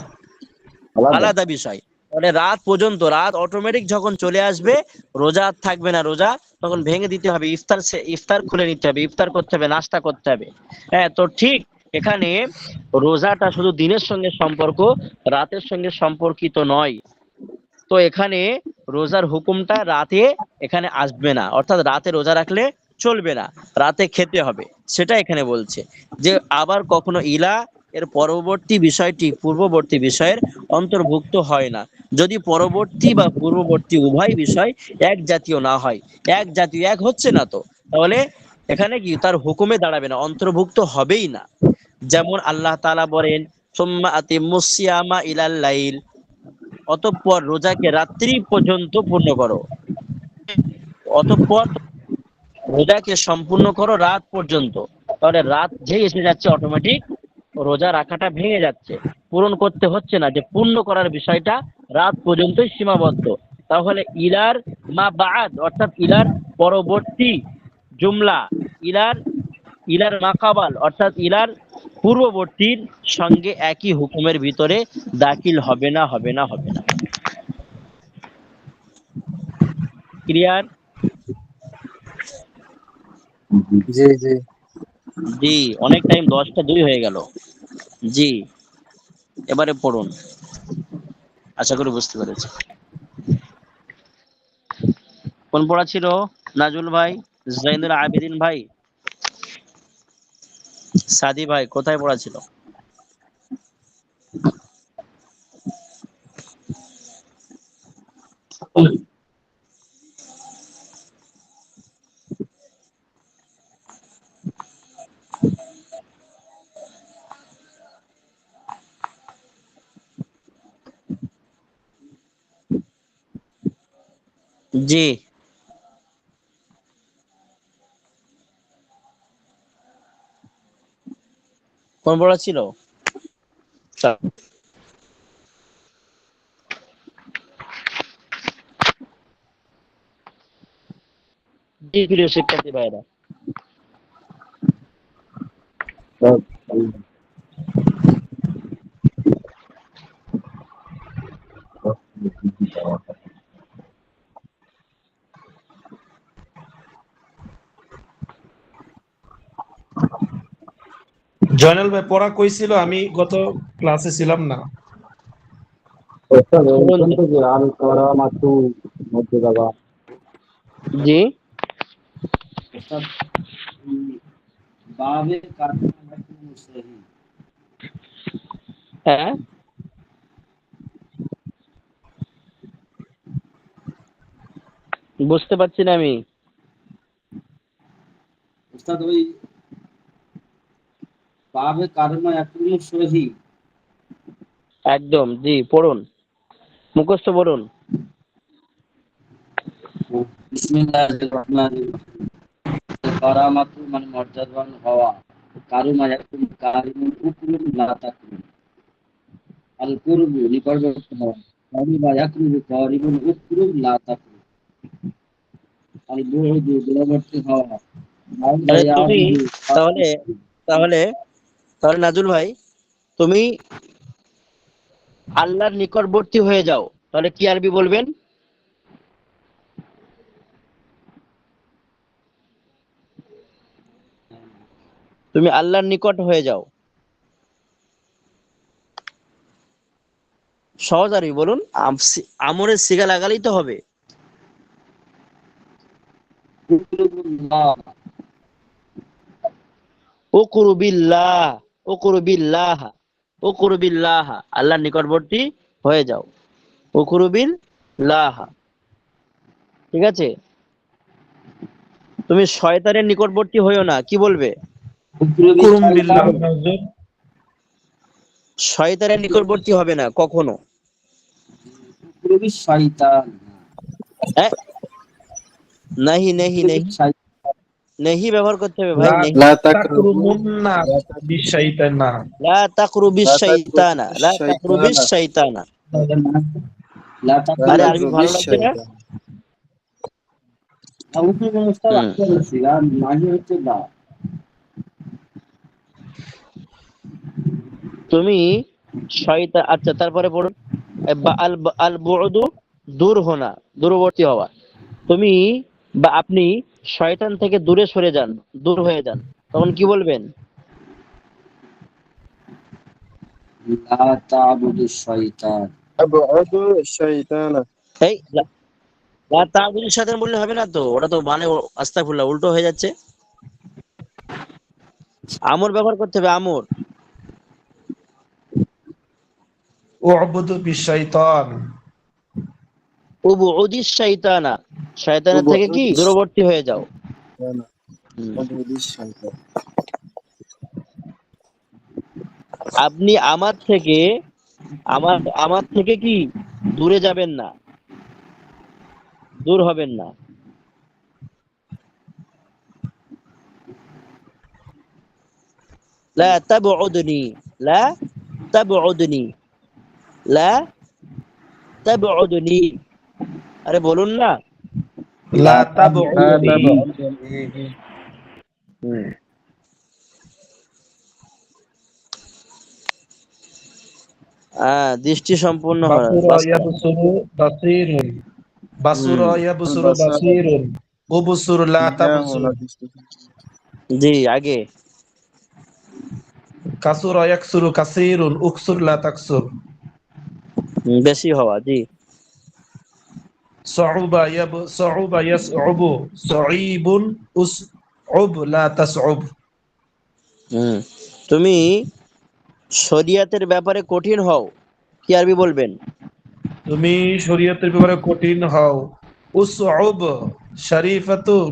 আলাদা। আলাদা বিষয়। মানে রাত পর্যন্ত, রাত অটোমেটিক যখন চলে আসবে, রোজা আর থাকবে না, রোজা তখন ভেঙে দিতে হবে, ইফতার খুলে নিতে হবে, ইফতার করতে হবে, নাস্তা করতে হবে। হ্যাঁ, তো ঠিক এখানে রোজাটা শুধু দিনের সঙ্গে সম্পর্ক, রাতের সঙ্গে সম্পর্কিত নয়। তো এখানে রোজার হুকুমটা রাতে এখানে আসবে না, অর্থাৎ রাতে রোজা রাখলে চলবে না, রাতে খেতে হবে, সেটা এখানে বলছে। যে আবার কখনো ইলা এর পরবর্তী বিষয়টি পূর্ববর্তী বিষয়ের অন্তর্ভুক্ত হয় না, যদি পরবর্তী বা পূর্ববর্তী উভয় বিষয় এক জাতীয় না হয়। এক জাতীয়, এক হচ্ছে না তো, তাহলে এখানে কি তার হুকুমে দাঁড়াবে না, অন্তর্ভুক্ত হবেই না। যেমন আল্লাহ তাআলা বলেন সুম্মা আতিমুস সিয়ামা ইলাল লাইল, অতঃপর রোজাকে রাত্রি পর্যন্ত পূর্ণ করো। অতঃপর রোজাকে সম্পূর্ণ করো রাত পর্যন্ত। তাহলে রাত যেই এসে যাচ্ছে অটোমেটিক রোজা রাখাটা ভেঙে যাচ্ছে, পূরণ করতে হচ্ছে না, যে পূর্ণ করার বিষয়টা রাত পর্যন্তই সীমাবদ্ধ। তাহলে ইলার মা বাদ, অর্থাৎ ইলার পরবর্তী জুমলা, ইলার ইলার মাকাবাল, অর্থাৎ ইলার পূর্ববর্তীর সঙ্গে একই হুকুমের ভিতরে দাখিল হবে না, হবে না, হবে না। ক্লিয়ার? জি জি। জি, অনেক টাইম, 10টা 2 হয়ে গেল। জি, এবারে পড়ুন, আশা করি বুঝতে পেরেছি। কোন পড়া ছিল? নাজুল ভাই, জাইনুল আবেদিন ভাই, সাদি ভাই, কোথায় পড়া ছিল? জি, কোন পড়া ছিল? জি, প্রিয় শিক্ষার্থী ভাইরা, জয়নাল ভাই পড়া কই ছিল? আমি গত ক্লাসে ছিলাম না। আল কারামাতু মধ্যে বাবা। জি, অর্থাৎ বাবে কারণে সহি। হ্যাঁ, বুঝতে পারছি না আমি। অর্থাৎ ওই বাবে কারণে একদম সহি। একদম, জি, পড়ুন, মুখস্থ পড়ুন। বিসমিল্লাহির রহমানির রহিম। কারামাতু মানে মর্যাদাবান হওয়া, কারুমা একদম কারিমুন উকরুম লা তাকরুম। আল কুরবু নিকটবর্তী হওয়া, কারিবা ইয়াকরুবু কারিমুন উকরুম লা তাকরুম। আল বুউদু দূরবর্তী হওয়া, বাউদা তাহলে তুমি ইয়াবুদু তাহলে তাহলে তাহলে নাজুল ভাই, তুমি আল্লাহর নিকটবর্তী হয়ে যাও, তাহলে কি আরবি বলবেন? তুমি আল্লাহর নিকট হয়ে যাও, সহজ আরবি বলুন। আমরের সিগা লাগালেই তো হবে। ও কুরবিল্লাহ, ও কুরবিল্লাহ, ও কুরবিল্লাহ, আল্লাহর নিকটবর্তী হয়ে যাও। ও কুরবিল্লাহ, ঠিক আছে? তুমি শয়তানের নিকটবর্তী হইও না, কি বলবে? কুরুম বিল্লাহ হুজুর। শয়তানের নিকটবর্তী হবে না কখনো। শয়তান, হ্যাঁ, নাহি নাহি নাহি, নেহি ব্যবহার করতে হবে ভাই, লা নেহি। লা তাকরুবু তাকরুমুন্না বিশাইতানা। লা তাকরুবিশ লা শাইতানা, লা তাকরুবিশ তাকরুবিশ শাইতানা শাইতানা। লা লা আরে আরবি ভালো তাকরুবিশ লাগছে না? শাইতানা। হুম। তুমি শয়তান, আচ্ছা তারপরে পড়ুন। আল আল বুউদু, দূর হোনা, দূরবর্তী হওয়া। তুমি বা আপনি শয়তান থেকে দূরে সরে যান, দূর হয়ে যান, তখন কি বলবেন? লা তা'বুদু শয়তান। আবউদু শাইতানা। এই লা তা'বুদুর সাথে বললে হবে না তো, ওটা তো মানে আস্তাগফিরুল্লাহ, উল্টো হয়ে যাচ্ছে। আমর ব্যবহার করতে হবে, আমর। উ'বুদু বিশাইতান। উবউদিশ শাইতানা, শয়তানের থেকে কি আবউদু দূরবর্তী হয়ে যাও। শাইতানা। হুম। আবউদু শাইতানা। আপনি আমার থেকে, আমার আমার থেকে কি দূরে যাবেন না, দূর হবেন না। লা তাবউদনি, লা তাবউদনি, লা তাবউদনি, আরে বলুন না। লা লা তাবউদনি। তাবউদনি। হুম। দৃষ্টি সম্পূর্ণ হওয়া, বাসুরা বাস্তব। ইয়াবসুরু বাসীরুন। হুম। বাসুরা ইয়াবসুরু বাসারা বাসীরুন। উবসুর লা ইয়া তাবসুর। হোনা দৃষ্টি। জি, আগে। কাসুরা ইয়াকসুরু কাসীরুন। উকসুর লা তাকসুর। বেশি হওয়া, জি। সউবা ইয়াসউবু। সঈবুন উসউব লা তাসউব। হুম। তুমি শরিয়াতের ব্যাপারে কঠিন হও, কি আরবি বলবেন? তুমি শরীয়তের ব্যাপারে কঠিন হও। উসউব শরীফাতুন।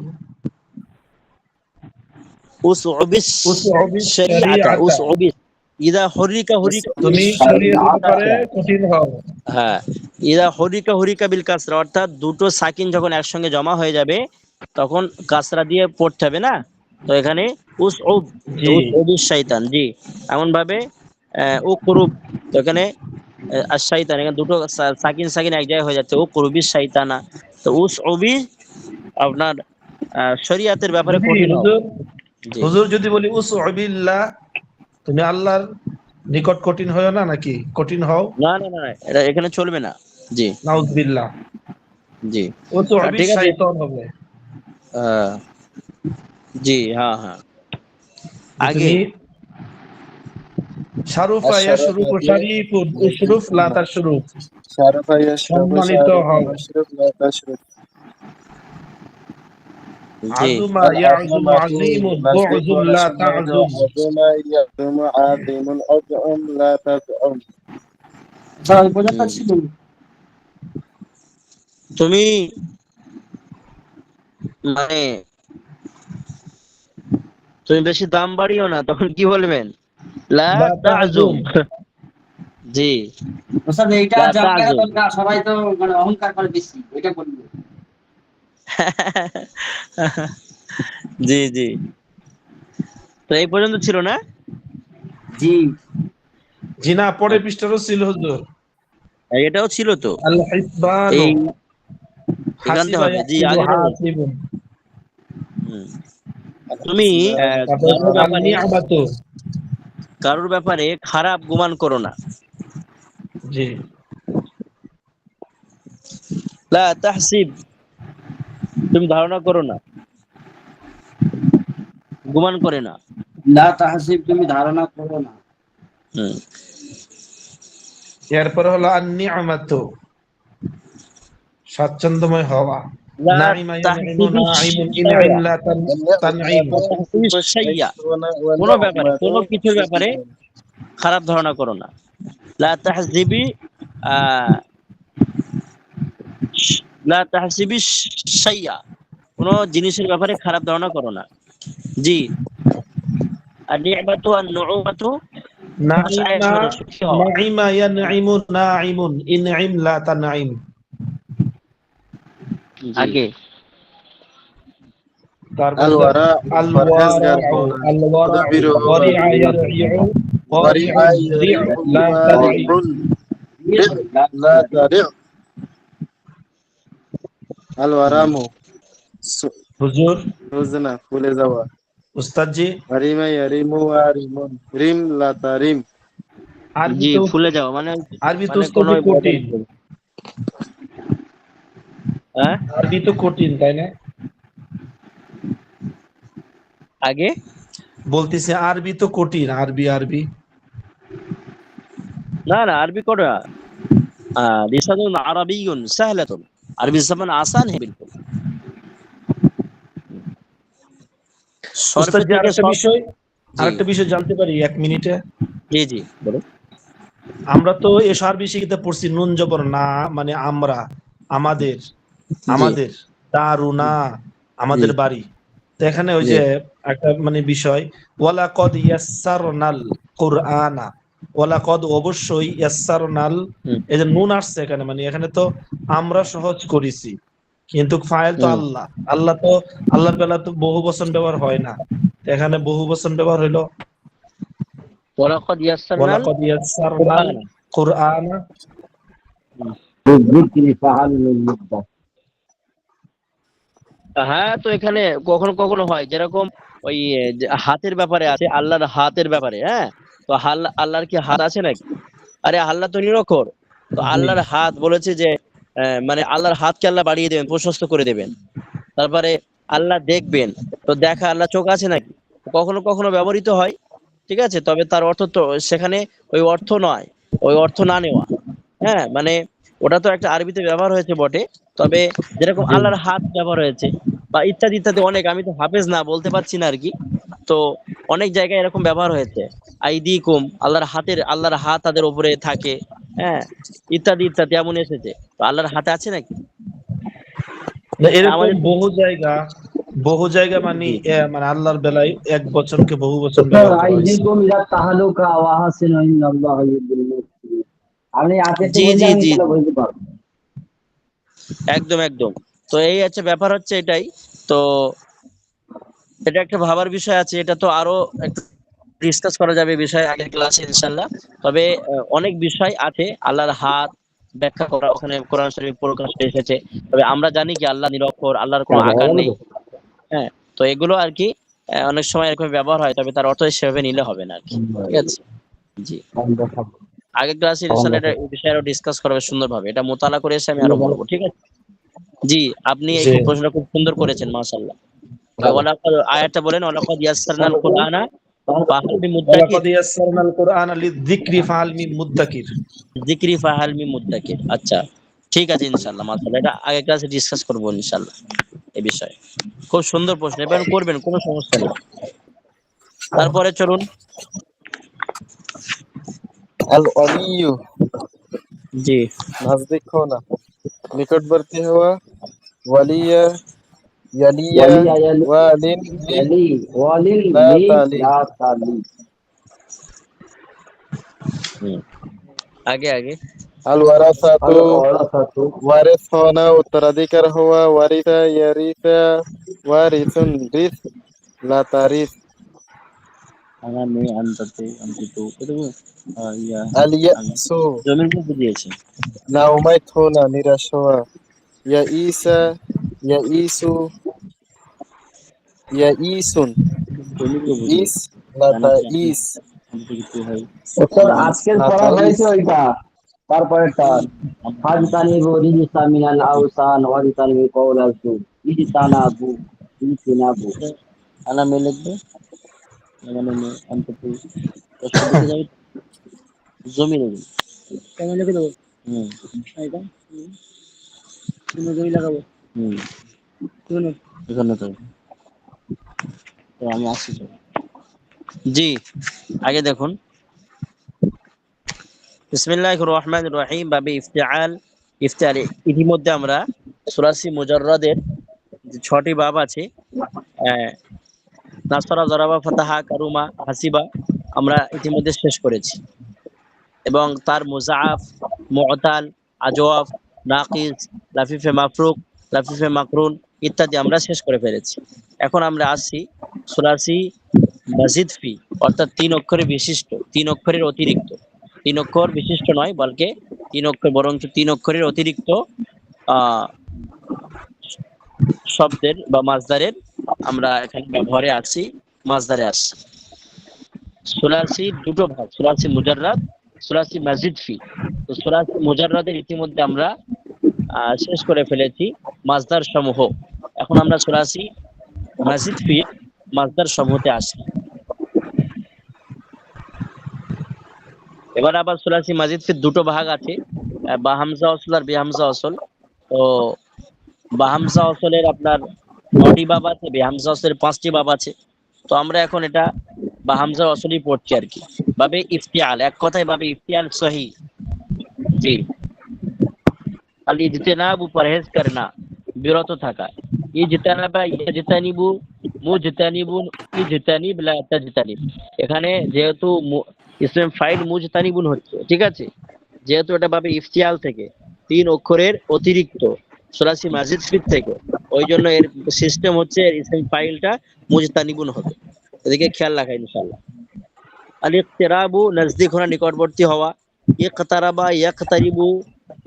উসউবিস উসউবিশ শরিয়াতা, শরিয়াতা। উসউবিস, ইদা হরিকা হরিকা, তুমি শরীয়তের ব্যাপারে কঠিন হও। হ্যাঁ, ইদা হরিকা হরিকা বিল কাসরা, অর্থাৎ দুটো সাকিন যখন একসঙ্গে জমা হয়ে যাবে তখন কাসরা দিয়ে পড়তে হবে না। তো এখানে উসউব, জি। উসউবিস শয়তান, জি। এমন ভাবে ও কুরুব, তো এখানে আর শয়তান, এখানে দুটো সাকিন সাকিন এক জায়গায় হয়ে যাচ্ছে, ও কুরুবিস শয়তানা। তো উসউবি আপনার শরিয়াতের ব্যাপারে যদি কঠিন হও। হুজুর জি। হুজুর যদি বলি উসউবিল্লাহ, তুমি আল্লাহর নিকট কঠিন হয় না নাকি? কঠিন হও। না না না না, এটা এখানে চলবে না। জি। নাউজুবিল্লাহ। জি। উসউবিশ ঠিক আছে। শাইতান হবে। আহ, জি, হ্যাঁ হ্যাঁ, যে আগে। তুমি শারুফা আশরাফা ইয়াশরুফু দিয়ে শারিফুন উশরুফ নির্দিষ্ট লা হও। তাশরুফ। শারাফা ইয়াশরাফু সম্মানিত শারিফুন হও। আশরাফ লা তাশরুফ। জি। আযুমা আল ইয়াযুমু আযমাতু আযীমুন মাসদুরু বু'যুন ওয়ালা লা সুন্নাতু তা'যুম। আযমা ইয়াযুমু আযিমুন আযম লা তাযম। হুম। তুমি মানে তুমি বেশি দাম বাড়িও না, তখন কি বলবেন? লা লা তাজুম। তা'যুম। জি, ওস্তাদ এইটা লা জানলে তাজুম। দরকার, সবাই তো মানে অহংকার করে বেশি, এটা বলবো। জি জি। তো এই পর্যন্ত ছিল না? জি। জি না, পরের পৃষ্ঠারও ছিল হুজুর। এটাও ছিল তো। আল হিসবানু। এই এখানতে হাসিবা হবে, জি, ইয়াহসিবু আগে বলুন। হাসিবুন। হুম। আল তুমি হিসবান তারপরে কারোর আল ব্যাপারে, নি'মাতু। কারোর ব্যাপারে খারাপ গুমান করো না। জি লা তাহসিব, তুমি ধারণা করো না, গুমান করে না। লা তাহসিব, তুমি ধারণা করো না। হুম। এরপরে হলো আন-নি'মাতু, স্বাচ্ছন্দ্যময় হওয়া। লা নাইমা ইয়ানইমু তাহসিবি নাইমুন ইনইম শাইয়া, লা তানঈম। লা তাহসিবি শাইয়া, কোনো ব্যাপারে, কোনো কিছুর ব্যাপারে খারাপ ধারণা করো না। লা তাহসিবি আহ লা তাহসিবি শাইয়া, কোনো জিনিসের ব্যাপারে খারাপ ধারণা করো না। জি, আন-নি'মাতু আন-নু'মাতু নাইমা মানে সুখী হওয়া। নাইমা ইয়ানইমু নাইমুন ইনইম লা তানঈম। জি। আগে তারপর الوراء পরহেজগার আল-ওয়ারাউ হওয়া, আল-ওয়ারাউ মুতাবির হওয়া, ওয়ারিআ ইয়ারইউ ওয়ারিআ ওয়ারিউ ইয়ারিউ লা তারঈ। ওয়ারিউন লা তারিউ। আল-ওয়ারামু হুজুর, সুজনা, ফুলে যাওয়া। উস্তাদ জি, আরিমা ইয়ারিমু ওয়ারিমুন রিম লা তারিম। আরবি জি, তো ফুলে যাওয়া মানে, আরবি তো মানে উস্তাদ কোনো জি কঠিন। হ্যাঁ আরবি তো কঠিন, তাই না? আগে বলতেছে আরবি তো কঠিন, আরবি আরবি। না না, আরবি কোন লিসানুন আরাবিয়ুন সাহলাতুন, আরবি জবান आसान है बिल्कुल। উস্তাদ সরফে জি, থেকে সরফ। জি আরেকটা বিষয় জানতে পারি 1 মিনিটে? জি জি, বলুন। আমরা তো এ আরবি শিখতে পড়ছি নুন জবর না, মানে আমরা, আমাদের, জি আমাদের দারুনা, জি আমাদের বাড়ি। তো এখানে ওই জি যে একটা মানে বিষয়, ওয়ালা কদ ইয়াসসারনাল কুরআনা, ওয়ালা কদ অবশ্যই ইয়াসসারনাল, হুম এই যে নুন আসছে এখানে, মানে এখানে তো আমরা সহজ করেছি, কিন্তু ফাইল তো হুম। আল্লাহ, আল্লাহ তো, আল্লাহর বেলা তো বহু বচন ব্যবহার হয় না, তো এখানে বহু বচন ব্যবহার হইলো ওয়ালাকাদ ওয়ালা ইয়াসসারনাল কদ ইয়াসসারনাল কুরআনা। কুরআনা। যিকরি ফাআল মিন মুদ্দাহ। হ্যাঁ, তো এখানে কখনো কখনো হয়, যেরকম ওই যে হাতের ব্যাপারে আছে, আল্লাহর হাতের ব্যাপারে। হ্যাঁ, তো আল্লাহর কি হাত আছে নাকি? আরে আল্লাহ তো নিরক্ষর। তো জি আল্লাহর হাত বলেছে যে মানে আল্লাহর হাতকে আল্লাহ বাড়িয়ে দেবেন, প্রশস্ত করে দেবেন। তারপরে আল্লাহ দেখবেন, তো দেখা আল্লাহ চোখ আছে নাকি? কখনো কখনো ব্যবহৃত হয়, ঠিক আছে, তবে তার অর্থ তো সেখানে ওই অর্থ নয়, ওই অর্থ না নেওয়া। হ্যাঁ, মানে ওটা তো একটা আরবিতে ব্যবহার হয়েছে বটে, তবে যেরকম জি আল্লাহর হাত ব্যবহার হয়েছে বা ইত্যাদি ইত্যাদি অনেক, আমি তো হাফেজ না, বলতে পারছি না আর কি। তো অনেক জায়গায় এরকম ব্যবহার হয়েছে, আইদিকুম, আল্লাহর হাত তাদের উপরে থাকে। হ্যাঁ, ইত্যাদি ইত্যাদি এমন এসেছে। তো আল্লাহর হাতে আছে নাকি? না, এরকম আমাদের তো বহু জায়গা মানে জি মানে আল্লাহর বেলায় এক বচনকে বহু বচন তো ব্যবহার করা হয়েছে। আইদিকুম ইলা তাহালুকা ওয়া হাসিনু ইন্নাল্লাহা ইউহিব্বুল মুহসিনিন। আমি আগে জি বললে জি আমি জি তাহলে জি, বলতে পারবো। একদম একদম। তো এই হচ্ছে ব্যাপার, হচ্ছে এটাই। তো এটা একটা ভাবার বিষয় আছে, এটা তো আরো একটু ডিসকাস করা যাবে বিষয় আগের ক্লাসে ইনশাল্লাহ। তবে অনেক বিষয় আছে আল্লাহর হাত ব্যাখ্যা করা, ওখানে কোরআন শরীফ প্রকাশ এসেছে। তবে আমরা জানি কি আল্লাহ নিরক্ষর, আল্লাহর কোনো আকার নেই। হ্যাঁ, তো এগুলো আর কি অনেক সময় এরকম ব্যবহার হয়, তবে তার অর্থ সেভাবে নিলে হবে না আর কি। ঠিক আছে। জি, আগের ক্লাসে ইনশাল্লাহ এটা এই বিষয়ে আরো ডিসকাস করা হবে সুন্দরভাবে, এটা মোতালা করে এসে আমি আরো বলবো। ঠিক আছে। জি, আপনি এই যে প্রশ্নটা খুব সুন্দর করেছেন, মাশাআল্লাহ। ওয়ালাকাদ, আয়াতটা বলেন, ওয়ালাকাদ ইয়াসসারনাল কুরআনা ফাহাল মিন মুদ্দাকির। ওয়ালাকাদ ইয়াসসারনাল কুরআনা লিযিকরি ফাহাল মিন মুদ্দাকির। যিকরি ফাহাল মিন মুদ্দাকির। আচ্ছা, ঠিক আছে ইনশাআল্লাহ, মাশাআল্লাহ, এটা আগের ক্লাসে ডিসকাস করবো ইনশাআল্লাহ এই বিষয়ে। খুব সুন্দর প্রশ্ন, এবার করবেন, কোনো সমস্যা নেই। তারপরে চলুন। আল ওয়ালিয়ু জি নজদিক হওয়া, নিকটবর্তী হওয়া। ওয়ালিয়া ইয়ালিয়া ওয়ালিয়া ওয়ালিন লি ইয়ালি ওয়ালিল লা লি তালি। লা তালি। হুম, আগে আগে আল ওয়ারাসাতু আল ওয়ারাসাতু ওয়ারিস হওয়া, উত্তরাধিকার হওয়া। ওয়ারিসা ইয়ারিসা ওয়ারিসুন রিস লা তারিস। আমার নেই আনতাতে আনতিতো এটা ইয়া আল ইয়াসু জমির মধ্যে দিয়েছে। নাউমাইত হওয়া, নিরাশ হওয়া। ইয়া ঈসা ইয়া ঈসু ইয়া ঈসুন জমির মধ্যে ইস দিয়েছে লা জানা তা জানি ইস। কিছু হয়। ওস্তাদ আজকের লা পড়া তারিস। হয়েছে ওইটা, তারপরেরটা ফাজতানিবু রিজসা মিনাল আওসান ওয়াজতানিবু কওলাল যুর। ইজতানাবু ইজতিনাবু। আনা মে লিখবে মানে অন্তত কষ্ট দিতে যাবে জমি নেই কেমন লিখে দেবো এটা জমি লাগাবো এখানে তো তো আমি আসছি তো জি আগে দেখুন বিসমিল্লাহির রহমানির রহিম বাবে ইফতিআল ইফতিআল ইতিমধ্যে আমরা সুরাসি মুজাররাদের যে 6টি বাব আছে নাসরা জরাবা ফাতাহা কারুমা হাসিবা আমরা ইতিমধ্যে শেষ করেছি এবং তার মুজাআফ মুআতাল আজওয়াফ নাকিস লাফিফে মাফরুক লাফিফে মাকরুন ইত্যাদি আমরা শেষ করে ফেলেছি এখন আমরা আসছি সুরাসি মাজিদ ফি অর্থাৎ 3 অক্ষরের বিশিষ্ট 3 অক্ষরের অতিরিক্ত 3 অক্ষর বিশিষ্ট নয় বলকে 3 অক্ষর বরং 3 অক্ষরের অতিরিক্ত শব্দের বা মাজদারের আমরা এখানে ব্যবহারে আসছি মাজদারে আসছি সুলাসি দুটো ভাগ সুলাসি মুজাররাদ সুলাসি মাজিদ ফি তো সুলাসি মুজাররাদের ইতিমধ্যে আমরা শেষ করে ফেলেছি মাজদার সমূহ এখন আমরা সুলাসি মাজিদ ফি মাজদার সমূহতে আসি এবার আবার সুলাসি মাজিদ ফি দুটো ভাগ আছে বা হামজা ওয়াসল আর বেহামজা ওয়াসল তো বা হামজা ওয়াসলের আপনার 9টি বাব আছে বেহামজা ওয়াসলের 5টি বাব আছে তো আমরা এখন এটা বা হামজা ওয়াসলই পড়ছি আর কি বাবে ইফতিআল এক কথায় বাবে ইফতিআল সহি জি আল ইজতিনাবু পরহেজ করনা বিরত থাকা ইজতানাবা ইয়াজতানিবু মুজতানিবুন ইজতানিব লা তাজতানিব এখানে যেহেতু ইসম ফাইল মুজতানিবুন হচ্ছে ঠিক আছে যেহেতু এটা বাবে ইফতিআল থেকে 3 অক্ষরের অতিরিক্ত সুলাসি মাজিদ ফি থেকে ওই জন্য এর সিস্টেম হচ্ছে এর ইসম ফাইলটা মুজতানিবুন হবে এদিকে খেয়াল রাখা ইনশাআল্লাহ আল ইকতিরাবু নজদিক হওয়া নিকটবর্তী হওয়া ইকতারাবা ইয়াকতারিবু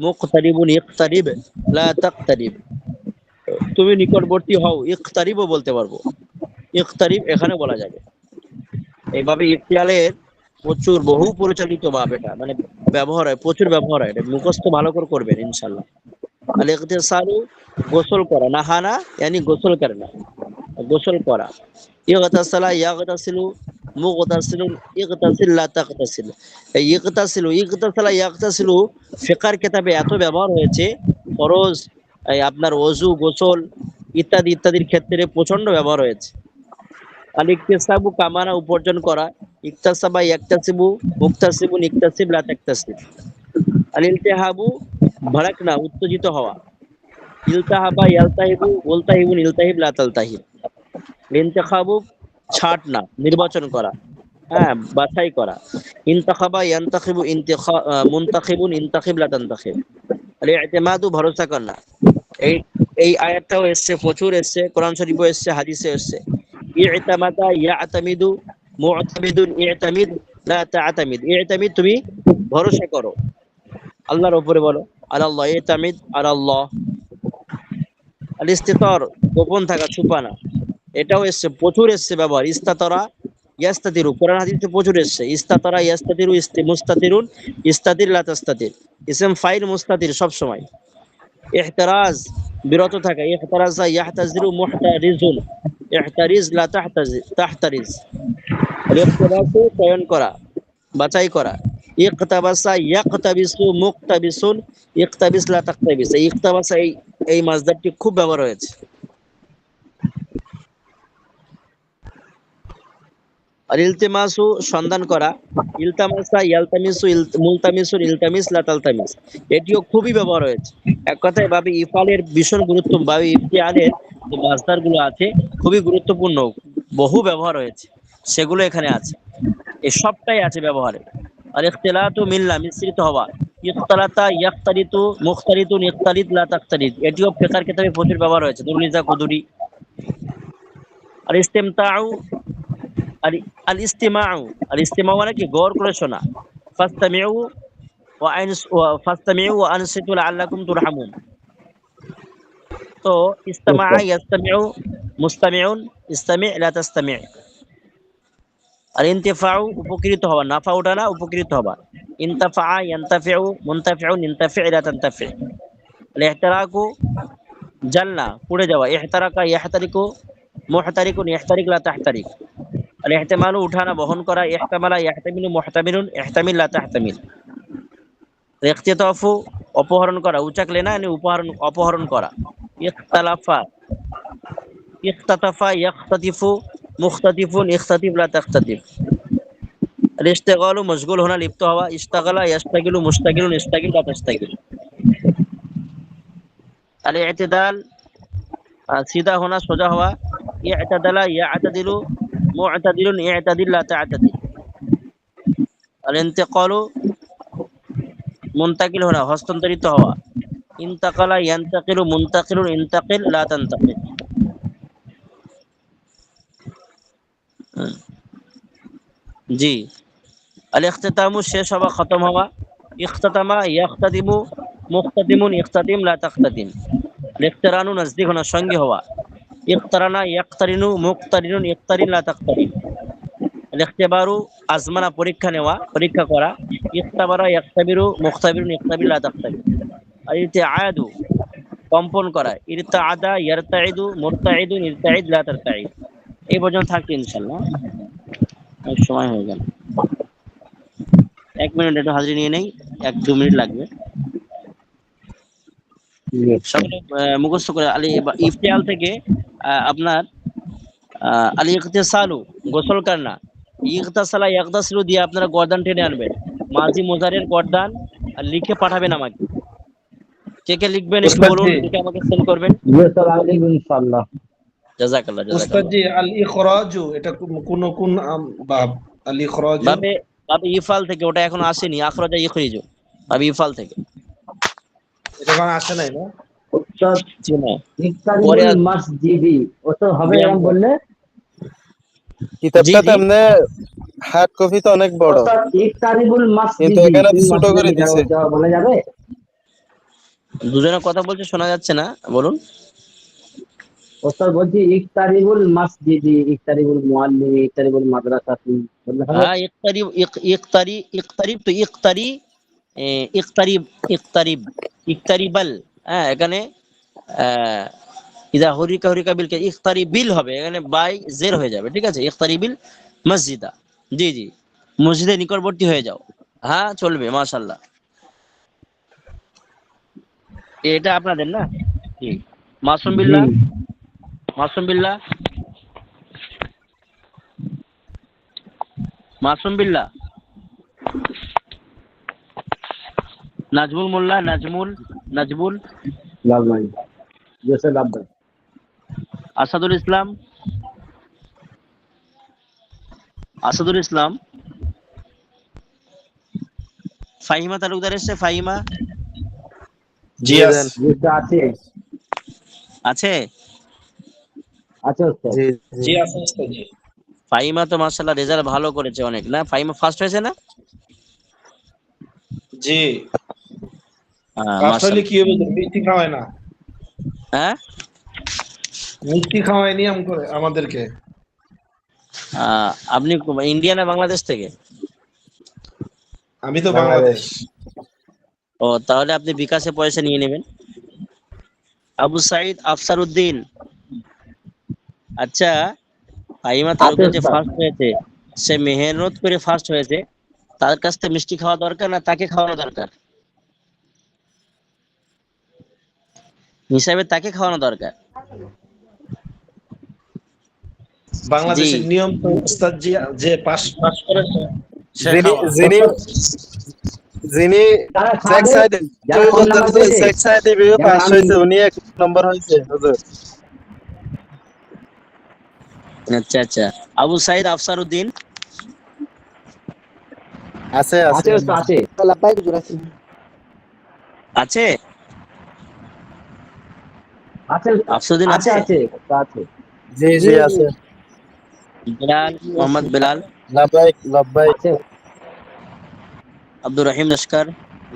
মুকতারিবুন ইকতারিব লা তাকতারিব তুমি নিকটবর্তী হও ইকতারিবও বলতে পারবো ইকতারিব এখানে বলা যাবে এইভাবে ইফতিআলের প্রচুর বহু পরিচালিত ভাব এটা মানে ব্যবহার হয় প্রচুর ব্যবহার হয় এটা মুখস্থ ভালো করে করবেন ইনশাআল্লাহ আল ইগতিসালু গোসল করা নাহানা यानी গোসল করনা গোসল করা ইগতাসালা ইয়াগতাসিলু মুগতাসিলুন ইগতাসিল লা তাগতাসিল এই ইগতাসালা ইয়াগতাসিলু ফিকহের কিতাবে এত ব্যবহার হয়েছে ফরজ এই আপনার ওযু গোসল ইত্যাদি ইত্যাদির ক্ষেত্রে প্রচন্ড ব্যবহার হয়েছে আল ইকতিসাবু কামানা উপার্জন করা ইকতাসাবা ইয়াকতাসিবু মুকতাসিবুন ইকতাসিব লা তাকতাসিব আল ইলতিহাবু ভড়কনা উত্তেজিত হওয়া ইলতাহাবা ইয়ালতাহিবু ওয়ালতাহিবুন ইলতাহিব লা তালতাহিব ইন্তেখাবু ছাঁটনা নির্বাচন করা হ্যাঁ বাছাই করা ইনতাখাবা ইয়ানতাখিবু মুনতাখিবুন ইনতাখিব লা তানতাখিব আল ইতিমাদু ভরসা করা এই আয়াতটাও এসেছে প্রচুর এসেছে কোরআন শরীফে এসেছে হাদিসে এসেছে ইতামাদা ইয়াতামিদু মুতামিদুন ইতামিদ লা তাতামিদ ইতামিদ তুমি ভরসা করো আল্লাহর উপরে বলো আল্লাহ ইতামিদ আল্লাহ আল ইস্তিতার গোপন থাকা ছুপানা এটাও এসেছে প্রচুর এসেছে ব্যবহার ইস্তাতারা ইয়াস্তাতিরু কোরআন হাদিসে প্রচুর এসেছে ইস্তাতারা ইয়াস্তাতিরু মুস্তাতিরুন ইস্তাতির লা তাস্তাতির ইসম ফাইল মুস্তাতির সব সময় ইহতিরাজ বিরত থাকা ইহতিরাজা ইয়াহতাজিরু মুহতারিজুন ইহতারিজ লা তাহতারিজ ইহতিরাজু চয়ন করা বাছাই করা ইকতাবাসা ইয়াকতাবিসু মুকতাবিসুন ইকতাবিস লা তাকতাবিস ইকতাবাসা এই মাজদারটি খুব ব্যবহার হয়েছে আর ইলতিমাসু সন্ধান করা ইলতামাসা ইয়ালতামিসু মুলতামিসুন ইলতামিস লা তালতামিস এটিও খুবই ব্যবহার হয়েছে এক কথায় ভাবে ইফালের ভীষণ গুরুত্ব ভাবে ইফতিআলের যে মাজদারগুলো আছে খুবই গুরুত্বপূর্ণ বহু ব্যবহার হয়েছে সেগুলো এখানে আছে এই সবটাই আছে ব্যবহারে আর ইখতিলাতু মিল্লা মিশ্রিত হওয়া ইখতালাতা ইয়াখতালিতু মুখতালিতুন ইখতালিত লা তাখতালিত এটিও ফিকহের কিতাবে প্রচুর ব্যবহার হয়েছে দুরুলিজা কুদুরি আর ইস্তিমতাউ আল ইস্তিমাউ মানে কি গৌর করে শোনা ফাস্তামিউ ওয়া আনসিতু লাআল্লাকুম তুরহামুন তো ইস্তামা ইয়াস্তামিউ মুস্তামিউন ইস্তামি' লা তাস্তামি' আর ইনতিফাউ উপকৃত হওয়া নাফা উঠানা উপকৃত হওয়া ইনতাফা ইয়ানতাফিউ মুনতাফিউন ইনতাফি লা তানতাফি। ইহতিরাকু জাল্লা পুড়ে যাওয়া, ইহতারাকা ইয়াহতারিকু মুহতারিকুন ইহতারিক লা তাহতারিক। ইহতিমালু উঠানা বহন করা, ইহতামালা ইয়াহতামিলু মুহতামিলুন ইহতামিল লা তাহতামিল। ইখতিতাফু অপহরণ করা, উচাক লেনা মানে অপহরণ করা। ইখতালাফা ইখতাতাফা ইয়াখতাতিফু মুখতাতিফুন ইখতাতিফ লা তাখতাতিফ। ইশতিগালু মশগুল হোনা লিপ্ত হওয়া, ইশতাগালা ইয়াশতাগিলু মুশতাগিলুন ইশতাগিল লা তাশতাগিল। আল ইতিদাল सीधा होना सोजा हुआ, इअतदला याअतदिलु मुअतदिलुन इअतदिल ला ताअतदिल। अल इंतिकालु मुंतकिल होना हस्तांतरित हवा, इंतकला यंतकिलु मुंतकिलुन इंतकिल ला तंतकिल। जी। अल इख्तितामु शेष हवा खत्म हवा, इख्ततमा यख्ततिमु मुख्ततिमुन इख्ततिम ला तख्ततिम। इख्तरानु नजदीक होना संगी हवा, इख्तराना यख्तरिनु मुख्तरिनुन इख्तरिन ला तख्तरिन। इख्तिबारु आजमाना परीक्षा नेवा परीक्षा करा, इख्ताबारा यख्ताबिरु मुख्ताबिरुन इख्ताबिर ला तख्ताबिर। इरतिआदु কম্পন করা, ইরতাআদা ইয়ারতাইদু মুরতাইদুন ইরতাইদ লা তারতাইদ। এই পর্যন্ত থাকছে ইনশাআল্লাহ। অনেক সময় হয়ে গেল, 1 মিনিট একটু হাজিরি নিয়ে নেই, 1-2 মিনিট লাগবে। সকলে মুখস্থ করে আলী ইফতিআল থেকে আপনার আলী ইগতিসালু গোসল করনা, ইগতাসালা ইয়াগতাসিলু দিয়ে আপনারা গর্দান টেনে আনবেন, মাজি মুজারের গর্দান আর লিখে পাঠাবেন আমাকে। কে কে লিখবেন একটু বলুন, লিখে আমাকে সেন্ড করবেন। ইনশাআল্লাহ। জাযাকাল্লাহ উস্তাদ জাযাকাল্লাহ। জি আল ইখরাজু এটা কোন বাব? আল ইখরাজু বাবে ইফাল থেকে, ওটা এখন আসেনি, আখরাজা ইখরিজু বাবে ইফাল থেকে। এটা কোন আসে নাই না? উস্তাদ জি না, ইফতারিল মসজিদি ও তো হবে এরকম বললে। কিতাবটা তেমনে হার্ড কপি তো অনেক বড়, উস্তাদ ইফতারিবুল কিন্তু মসজিদি এখানে ছোট করে দিছে। বলা যাবে? দুজনে কথা বলছে শোনা যাচ্ছে না, বলুন। উস্তাদ বলছি ইফতারিবুল মসজিদি, ইফতারিবুল মুআল্লিম, ইফতারিবুল মাদ্রাসাতি বললে হবে? হ্যাঁ, ইকতারিব ইকতারি ইকতারিব তো ইকতারি ইকতারিব ইকতারিব ইকতারিবাল। হ্যাঁ, এখানে ইদা হুরিকা হুরিকা বিল কে ইকতারিবিল হবে, এখানে বাই জের হয়ে যাবে, ঠিক আছে। ইকতারিবিল মসজিদা, জি জি, মসজিদের নিকটবর্তী হয়ে যাও। হ্যাঁ চলবে, মাশাআল্লাহ। এটা আপনাদের না? জি। মাসুম বিল্লাহ, মাসুম বিল্লাহ, মাসুম বিল্লাহ, নাজমুল মোল্লা, নাজমুল লাভবাই জেসে লাভবাই। আসাদুল ইসলাম, আসাদুল ইসলাম, ফাহিমা তালুকদার এসছে, ফাহিমা জি আছে আছে আছে আছে উস্তাদ। জি জি আছে উস্তাদ জি। ফাহিমা তো মাশাআল্লাহ রেজাল্ট ভালো করেছে অনেক, না? ফাহিমা ফার্স্ট হয়েছে না? জি আসলে মাশাআল্লাহ। কি হবে, মিষ্টি খাওয়ায় না, হ্যাঁ, মিষ্টি খাওয়ায় নিয়ম করে আমাদেরকে। আপনি ইন্ডিয়া না বাংলাদেশ থেকে? আমি তো বাংলাদেশ। ও, তাহলে আপনি বিকাশে পয়সা নিয়ে নেবেন। আবু সাইদ আফসার উদ্দিন, আচ্ছা ফাহিমা তালুকদার যে ফার্স্ট হয়েছে, সে মেহনত করে ফার্স্ট হয়েছে, তার কাছ থেকে মিষ্টি খাওয়া দরকার না তাকে খাওয়ানো দরকার? হিসাবে তাকে খাওয়ানো দরকার। বাংলাদেশের জি। নিয়ম তো উস্তাদ জি, যে পাস করেছে সে যিনি খাওয়া। যিনি যিনি তারা সেক্স খাবে, সাইডে যারা কম নাম্বার পেয়েছে, সেক্স সাইডে বিয়ে যেমন পাস আমি। হয়েছে, উনি 1 নম্বর হয়েছে হুজুর। আচ্ছা আচ্ছা, আবু সাইদ আফসার উদ্দিন আছে আছে আছে উস্তাদ আছে। লাভবাই হুজুর আছে। আছে, আছে আফসুদ্দিন আছে আছে, আছে উস্তাদ আছে। জি জি আছে। বিলাল মোহাম্মদ বিলাল, লাব্বাইক লাব্বাইক। আছে আব্দুর রহিম লস্কর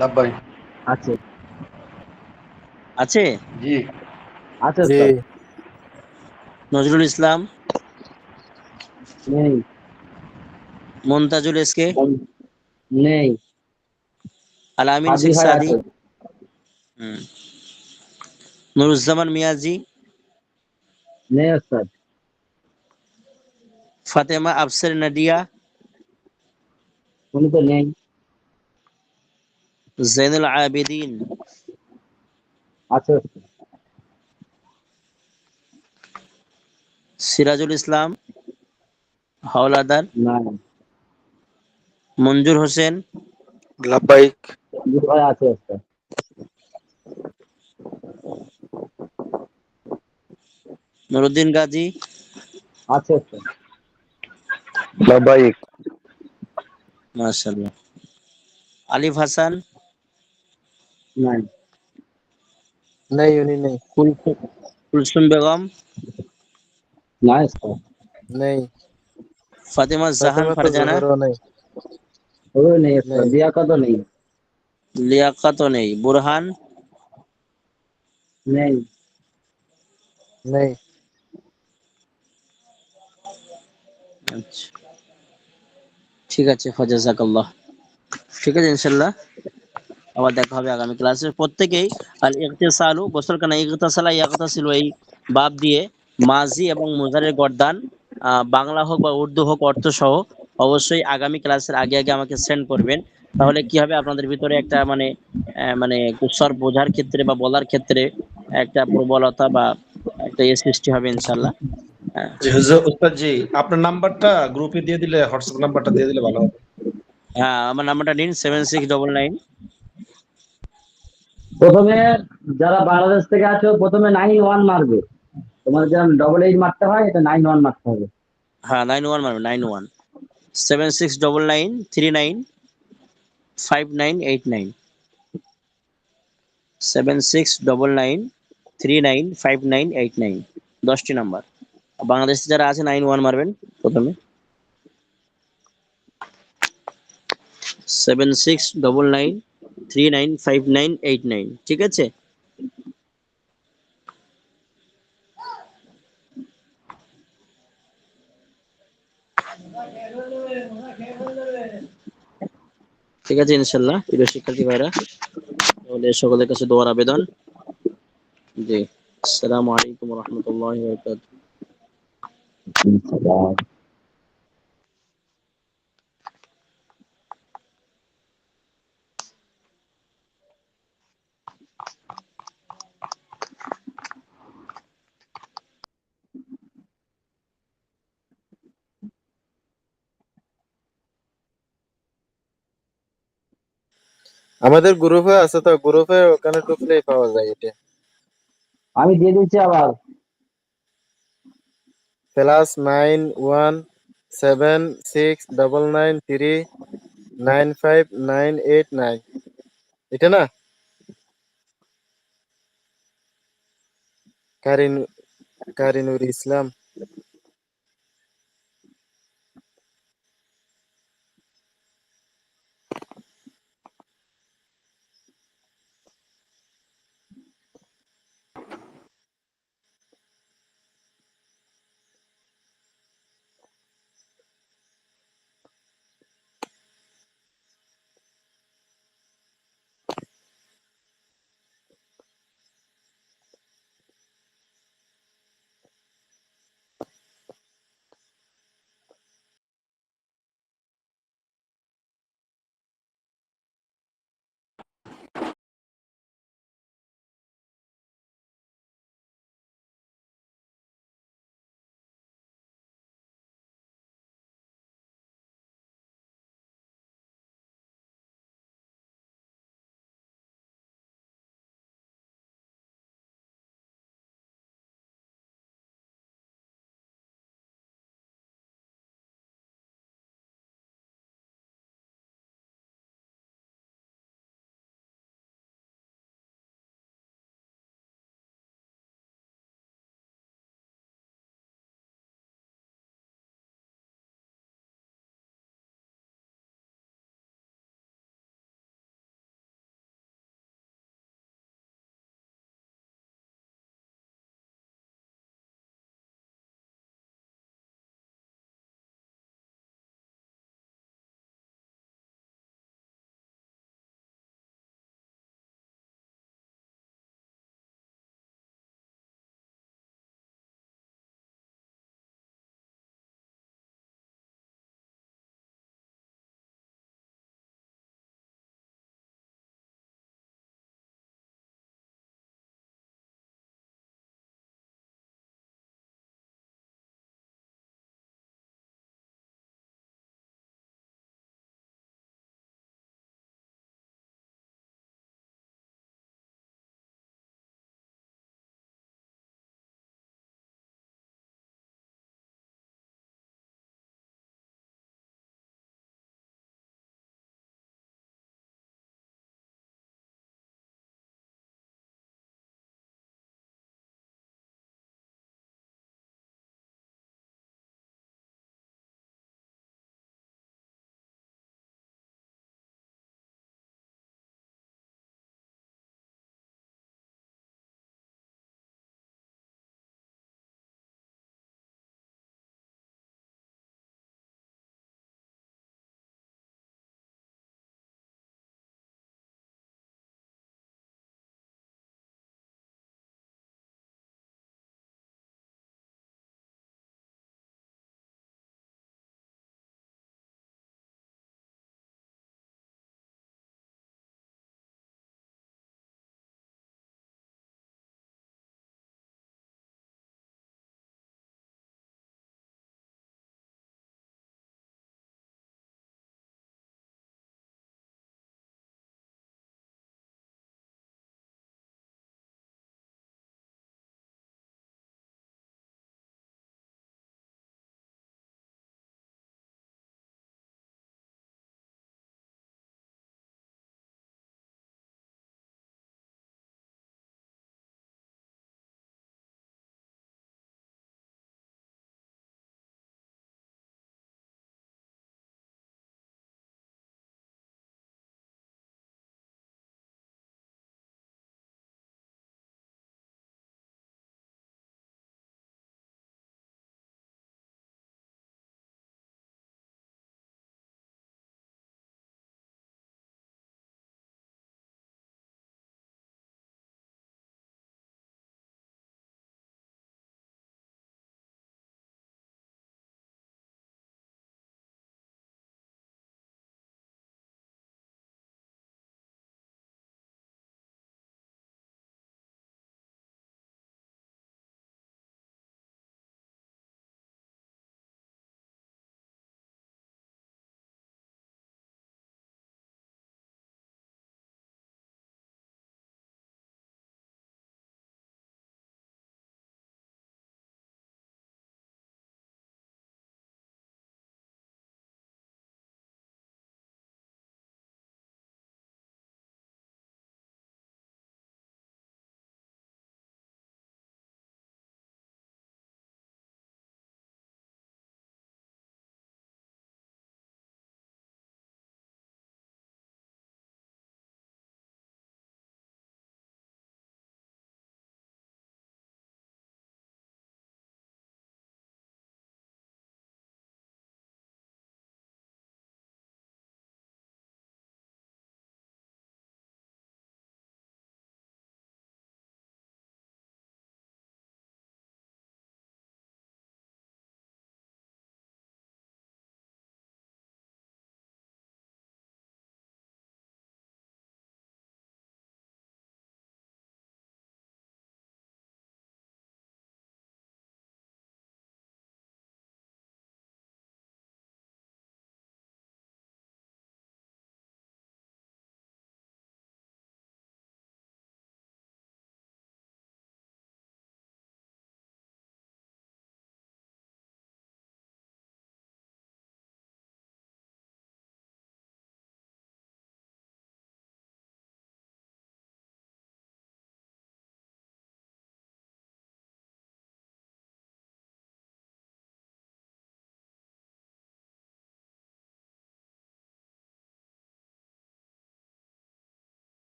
লাভবাই আছে আছে, জি আছে জি উস্তাদ। নজরুল ইসলাম, নেই মুনতাজুল এসকে, নেই আল আমিন হাদি শেখ ভাই সাদি, আছে। নুরুজ্জামান মিয়াজি, নেই ওস্তাদ। ফাতেমা আফসের নাদিয়া, উনি তো নেই। জৈনুল আবেদিন, আছে ওস্তাদ। সিরাজুল ইসলাম হাওলাদার, নাই। মঞ্জুর হোসেন, লাব্বাইক। হাদি ভাই আছে ওস্তাদ। নুরুদ্দিন গাজী, আছে ওস্তাদ। লাব্বাইক। মাশাআল্লাহ, আলিফ হাসান, নাই। নেই, উনি নেই। কুলসুম বেগম, নাই ওস্তাদ। নেই। ফাতেমা জাহান ফাতেমা তো ফারজানা, জোহরও নেই। ওই নেই ওস্তাদ, নেই। লিয়াকতও নেই। লিয়াকাতও নেই, বুরহান, নেই। নেই। আচ্ছা ঠিক আছে, ফাজাজাকাল্লাহ। ঠিক আছে ইনশাল্লাহ, আবার দেখা হবে আগামী ক্লাসে। প্রত্যেকেই আল ইগতিসালু গোসল কানা, ইগতাসালা ইয়াগতাসিলু এই বাব দিয়ে মাজি এবং মুজারের গর্দান বাংলা হোক বা উর্দু হোক অর্থ সহ অবশ্যই আগামী ক্লাসের আগে আগে আমাকে সেন্ড করবেন। তাহলে কি হবে, আপনাদের ভিতরে একটা মানে স্বর বোঝার ক্ষেত্রে বা বলার ক্ষেত্রে একটা প্রবলতা বা একটা সৃষ্টি হবে ইনশাল্লাহ। হ্যাঁ। জি হুজুর, উস্তাদ জি আপনার নাম্বারটা গ্রুপে দিয়ে দিলে, হোয়াটসঅ্যাপ নাম্বারটা দিয়ে দিলে ভালো হবে। হ্যাঁ, আমার নাম্বারটা নিন 7699। প্রথমে যারা বাংলাদেশ থেকে আছো প্রথমে 91 মারবে। তোমার যেমন 88 মারতে হয়, এটা 91 মারতে হবে। হ্যাঁ 91 মারবেন, 91 7699395989, 7699395989, 10টি নাম্বার। বাংলাদেশে যারা আছে 91 মারবেন প্রথমে, 7699395989। ঠিক আছে। ঠিক আছে ইনশাল্লাহ, প্রিয় শিক্ষার্থী ভাইরা, তাহলে সকলের কাছে দোয়ার আবেদন। জি, আসসালামু আলাইকুম রহমতুল্লাহ বরকাত। আমাদের গ্রুপে আছে তো, গ্রুপে ওখানে ঢুকলেই পাওয়া যায় এটা। আমি দিয়ে দিচ্ছি আবার। +9179939598 9 এটা না? কারিনুর ইসলাম।